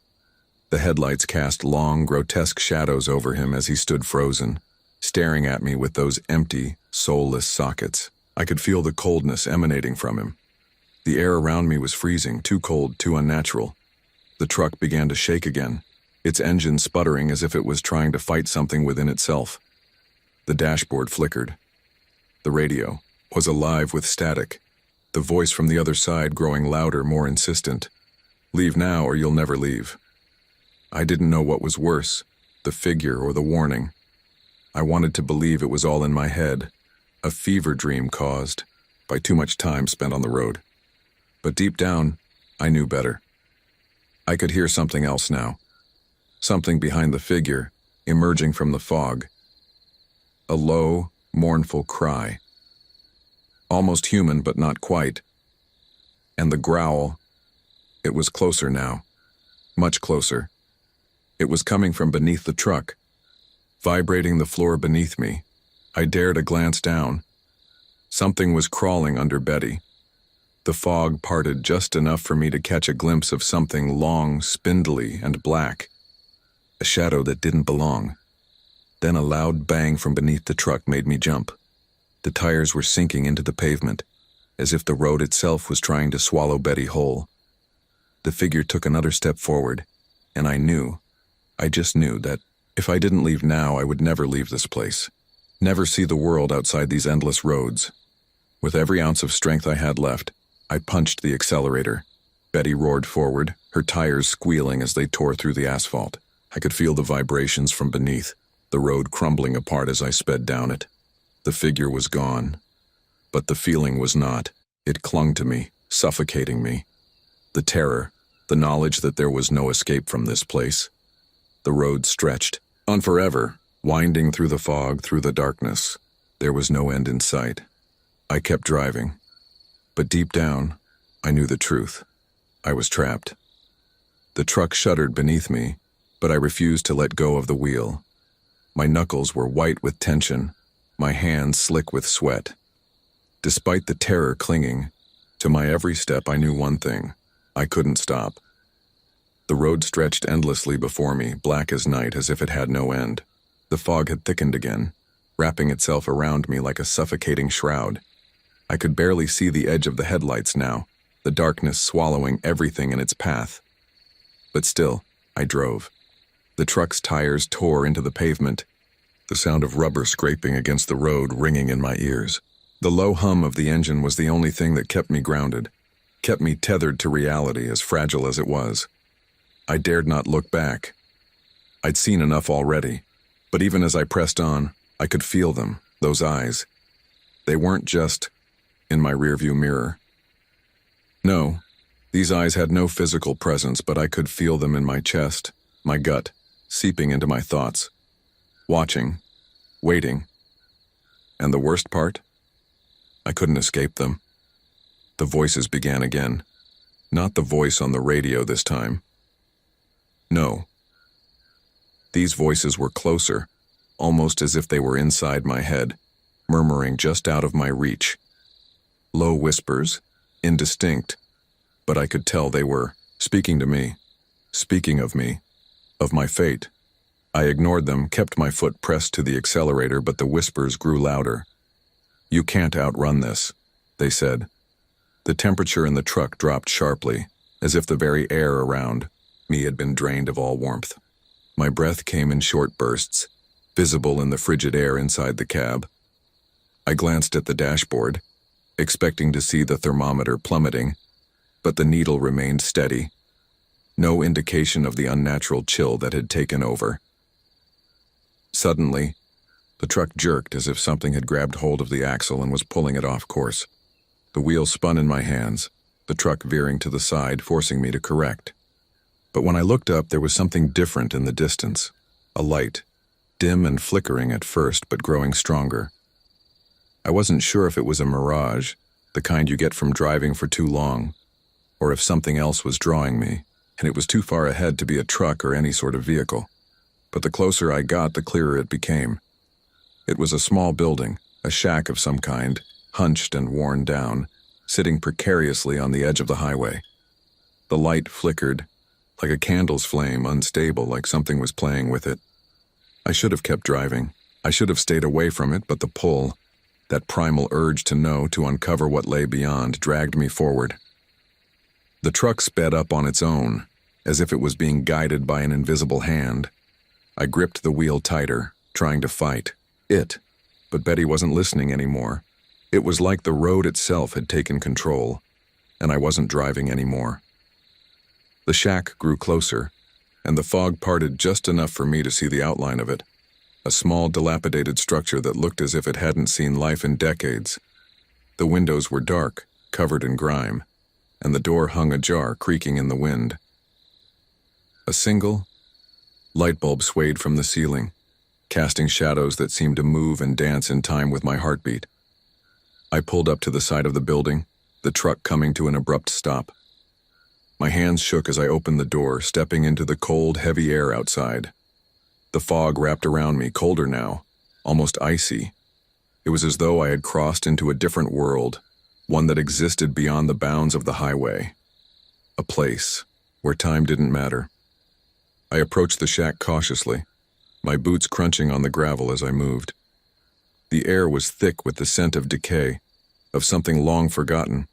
The headlights cast long, grotesque shadows over him as he stood frozen, staring at me with those empty, soulless sockets. I could feel the coldness emanating from him. The air around me was freezing, too cold, too unnatural. The truck began to shake again, its engine sputtering as if it was trying to fight something within itself. The dashboard flickered. The radio was alive with static, the voice from the other side growing louder, more insistent. "Leave now or you'll never leave." I didn't know what was worse, the figure or the warning. I wanted to believe it was all in my head, a fever dream caused by too much time spent on the road. But deep down, I knew better. I could hear something else now. Something behind the figure, emerging from the fog. A low, mournful cry. Almost human, but not quite. And the growl, it was closer now. Much closer. It was coming from beneath the truck, vibrating the floor beneath me. I dared a glance down. Something was crawling under Betty. The fog parted just enough for me to catch a glimpse of something long, spindly, and black. A shadow that didn't belong. Then a loud bang from beneath the truck made me jump. The tires were sinking into the pavement, as if the road itself was trying to swallow Betty whole. The figure took another step forward, and I just knew that if I didn't leave now, I would never leave this place. Never see the world outside these endless roads. With every ounce of strength I had left, I punched the accelerator. Betty roared forward, her tires squealing as they tore through the asphalt. I could feel the vibrations from beneath, the road crumbling apart as I sped down it. The figure was gone, but the feeling was not. It clung to me, suffocating me. The terror, the knowledge that there was no escape from this place. The road stretched on forever, winding through the fog, through the darkness. There was no end in sight. I kept driving, but deep down, I knew the truth. I was trapped. The truck shuddered beneath me, but I refused to let go of the wheel. My knuckles were white with tension, my hands slick with sweat. Despite the terror clinging to my every step, I knew one thing: I couldn't stop. The road stretched endlessly before me, black as night, as if it had no end. The fog had thickened again, wrapping itself around me like a suffocating shroud. I could barely see the edge of the headlights now, the darkness swallowing everything in its path. But still, I drove. The truck's tires tore into the pavement, the sound of rubber scraping against the road ringing in my ears. The low hum of the engine was the only thing that kept me grounded, kept me tethered to reality, as fragile as it was. I dared not look back. I'd seen enough already, but even as I pressed on, I could feel them, those eyes. They weren't just in my rearview mirror. No, these eyes had no physical presence, but I could feel them in my chest, my gut, seeping into my thoughts. Watching, waiting. And the worst part? I couldn't escape them. The voices began again. Not the voice on the radio this time. No. These voices were closer, almost as if they were inside my head, murmuring just out of my reach. Low whispers, indistinct, but I could tell they were speaking to me, speaking of me, of my fate. I ignored them, kept my foot pressed to the accelerator, but the whispers grew louder. "You can't outrun this," they said. The temperature in the truck dropped sharply, as if the very air around me had been drained of all warmth. My breath came in short bursts, visible in the frigid air inside the cab. I glanced at the dashboard, expecting to see the thermometer plummeting, but the needle remained steady. No indication of the unnatural chill that had taken over. Suddenly, the truck jerked as if something had grabbed hold of the axle and was pulling it off course. The wheel spun in my hands, the truck veering to the side, forcing me to correct. But when I looked up, there was something different in the distance. A light, dim and flickering at first, but growing stronger. I wasn't sure if it was a mirage, the kind you get from driving for too long, or if something else was drawing me, and it was too far ahead to be a truck or any sort of vehicle. But the closer I got, the clearer it became. It was a small building, A shack of some kind, hunched and worn down, sitting precariously on the edge of the highway. The light flickered, like a candle's flame, unstable, like something was playing with it. I should have kept driving. I should have stayed away from it, but the pull, that primal urge to know, to uncover what lay beyond, dragged me forward. The truck sped up on its own, as if it was being guided by an invisible hand. I gripped the wheel tighter, trying to fight it, but Betty wasn't listening anymore. It was like the road itself had taken control, and I wasn't driving anymore. The shack grew closer, and the fog parted just enough for me to see the outline of it. A small, dilapidated structure that looked as if it hadn't seen life in decades. The windows were dark, covered in grime, and the door hung ajar, creaking in the wind. A single light bulb swayed from the ceiling, casting shadows that seemed to move and dance in time with my heartbeat. I pulled up to the side of the building, the truck coming to an abrupt stop. My hands shook as I opened the door, stepping into the cold, heavy air outside. The fog wrapped around me, colder now, almost icy. It was as though I had crossed into a different world, one that existed beyond the bounds of the highway. A place where time didn't matter. I approached the shack cautiously, my boots crunching on the gravel as I moved. The air was thick with the scent of decay, of something long forgotten.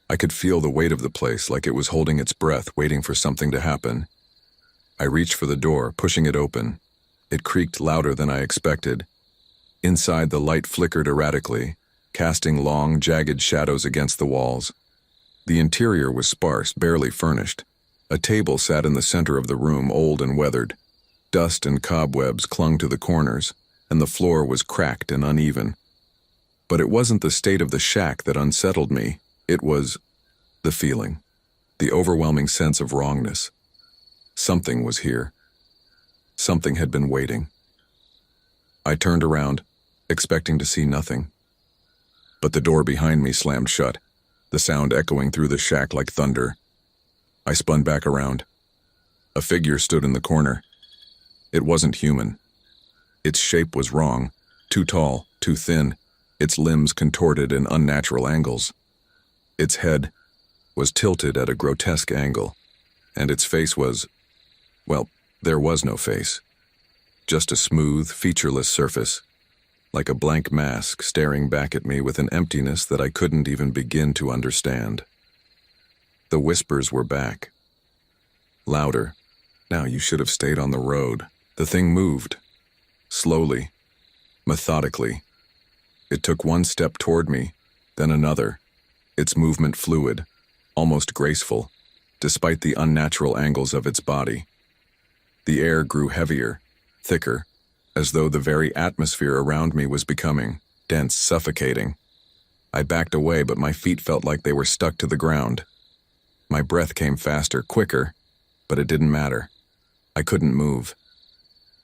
I could feel the weight of the place, like it was holding its breath, waiting for something to happen. I reached for the door, pushing it open. It creaked louder than I expected. Inside, the light flickered erratically, casting long, jagged shadows against the walls. The interior was sparse, barely furnished. A table sat in the center of the room, old and weathered. Dust and cobwebs clung to the corners, and the floor was cracked and uneven. But it wasn't the state of the shack that unsettled me. It was the feeling, the overwhelming sense of wrongness. Something was here. Something had been waiting. I turned around, expecting to see nothing. But the door behind me slammed shut, the sound echoing through the shack like thunder. I spun back around. A figure stood in the corner. It wasn't human. Its shape was wrong, too tall, too thin, its limbs contorted in unnatural angles. Its head was tilted at a grotesque angle, and its face was, well, there was no face. Just a smooth, featureless surface, like a blank mask staring back at me with an emptiness that I couldn't even begin to understand. The whispers were back. Louder. Now you should have stayed on the road. The thing moved. Slowly. Methodically. It took one step toward me, then another. Its movement fluid, almost graceful, despite the unnatural angles of its body. The air grew heavier, thicker, as though the very atmosphere around me was becoming dense, suffocating. I backed away, but my feet felt like they were stuck to the ground. My breath came faster, quicker, but it didn't matter. I couldn't move.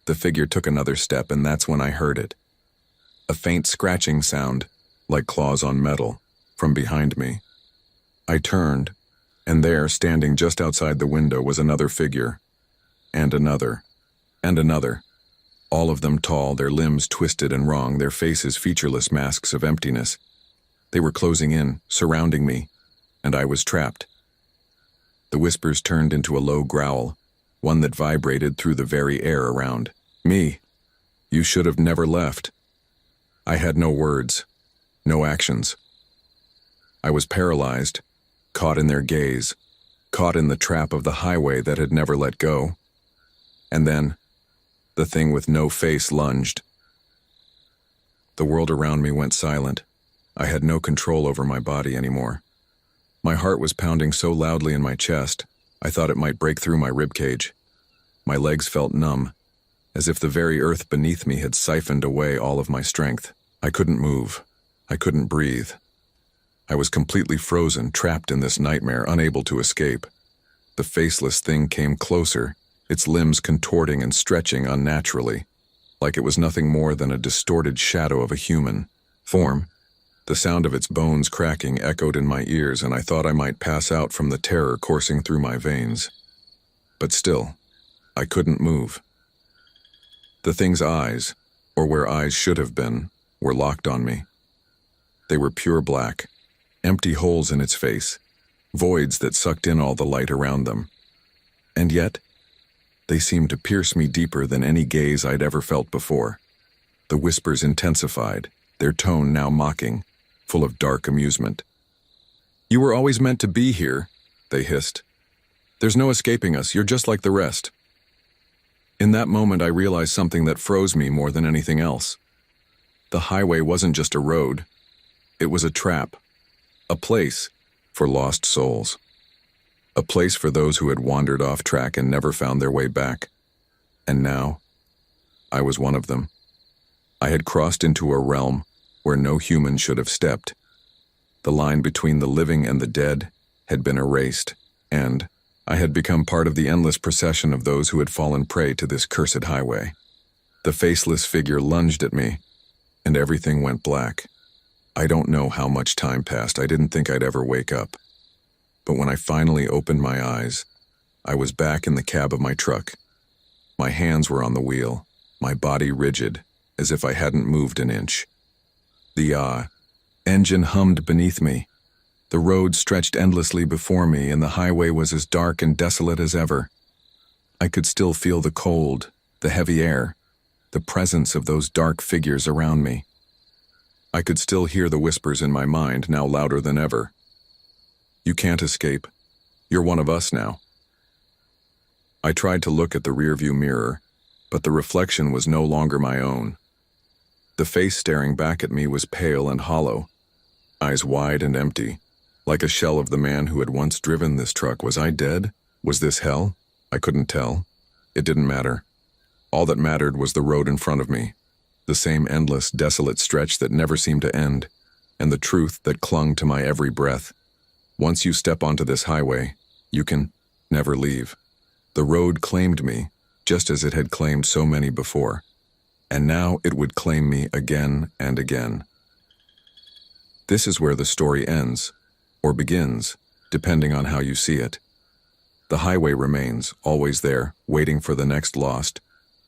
The figure took another step, and that's when I heard it. A faint scratching sound, like claws on metal, from behind me. I turned, and there, standing just outside the window, was another figure. And another. And another. All of them tall, their limbs twisted and wrong, their faces featureless masks of emptiness. They were closing in, surrounding me, and I was trapped. The whispers turned into a low growl, one that vibrated through the very air around me. You should have never left. I had no words, no actions. I was paralyzed, caught in their gaze, caught in the trap of the highway that had never let go. And then, the thing with no face lunged. The world around me went silent. I had no control over my body anymore. My heart was pounding so loudly in my chest, I thought it might break through my ribcage. My legs felt numb, as if the very earth beneath me had siphoned away all of my strength. I couldn't move. I couldn't breathe. I was completely frozen, trapped in this nightmare, unable to escape. The faceless thing came closer, its limbs contorting and stretching unnaturally, like it was nothing more than a distorted shadow of a human form. The sound of its bones cracking echoed in my ears, and I thought I might pass out from the terror coursing through my veins. But still, I couldn't move. The thing's eyes, or where eyes should have been, were locked on me. They were pure black, empty holes in its face, voids that sucked in all the light around them. And yet, they seemed to pierce me deeper than any gaze I'd ever felt before. The whispers intensified, their tone now mocking, full of dark amusement. "You were always meant to be here," they hissed. "There's no escaping us, you're just like the rest." In that moment I realized something that froze me more than anything else. The highway wasn't just a road, it was a trap, a place for lost souls. A place for those who had wandered off track and never found their way back. And now, I was one of them. I had crossed into a realm where no human should have stepped. The line between the living and the dead had been erased, and I had become part of the endless procession of those who had fallen prey to this cursed highway. The faceless figure lunged at me, and everything went black. I don't know how much time passed. I didn't think I'd ever wake up. But when I finally opened my eyes, I was back in the cab of my truck. My hands were on the wheel, my body rigid, as if I hadn't moved an inch. The engine hummed beneath me. The road stretched endlessly before me, and the highway was as dark and desolate as ever. I could still feel the cold, the heavy air, the presence of those dark figures around me. I could still hear the whispers in my mind, now louder than ever. "You can't escape. You're one of us now." I tried to look at the rearview mirror, but the reflection was no longer my own. The face staring back at me was pale and hollow, eyes wide and empty, like a shell of the man who had once driven this truck. Was I dead? Was this hell? I couldn't tell. It didn't matter. All that mattered was the road in front of me, the same endless, desolate stretch that never seemed to end, and the truth that clung to my every breath. Once you step onto this highway, you can never leave. The road claimed me, just as it had claimed so many before, and now it would claim me again and again. This is where the story ends, or begins, depending on how you see it. The highway remains, always there, waiting for the next lost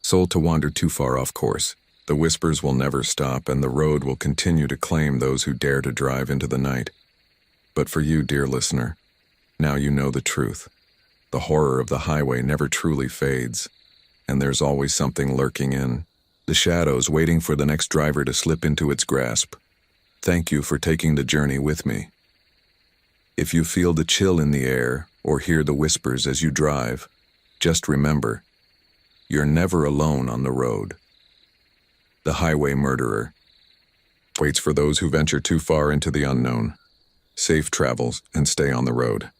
soul to wander too far off course. The whispers will never stop, and the road will continue to claim those who dare to drive into the night. But for you, dear listener, now you know the truth. The horror of the highway never truly fades, and there's always something lurking in the shadows, waiting for the next driver to slip into its grasp. Thank you for taking the journey with me. If you feel the chill in the air or hear the whispers as you drive, just remember, you're never alone on the road. The highway murderer waits for those who venture too far into the unknown. Safe travels and stay on the road.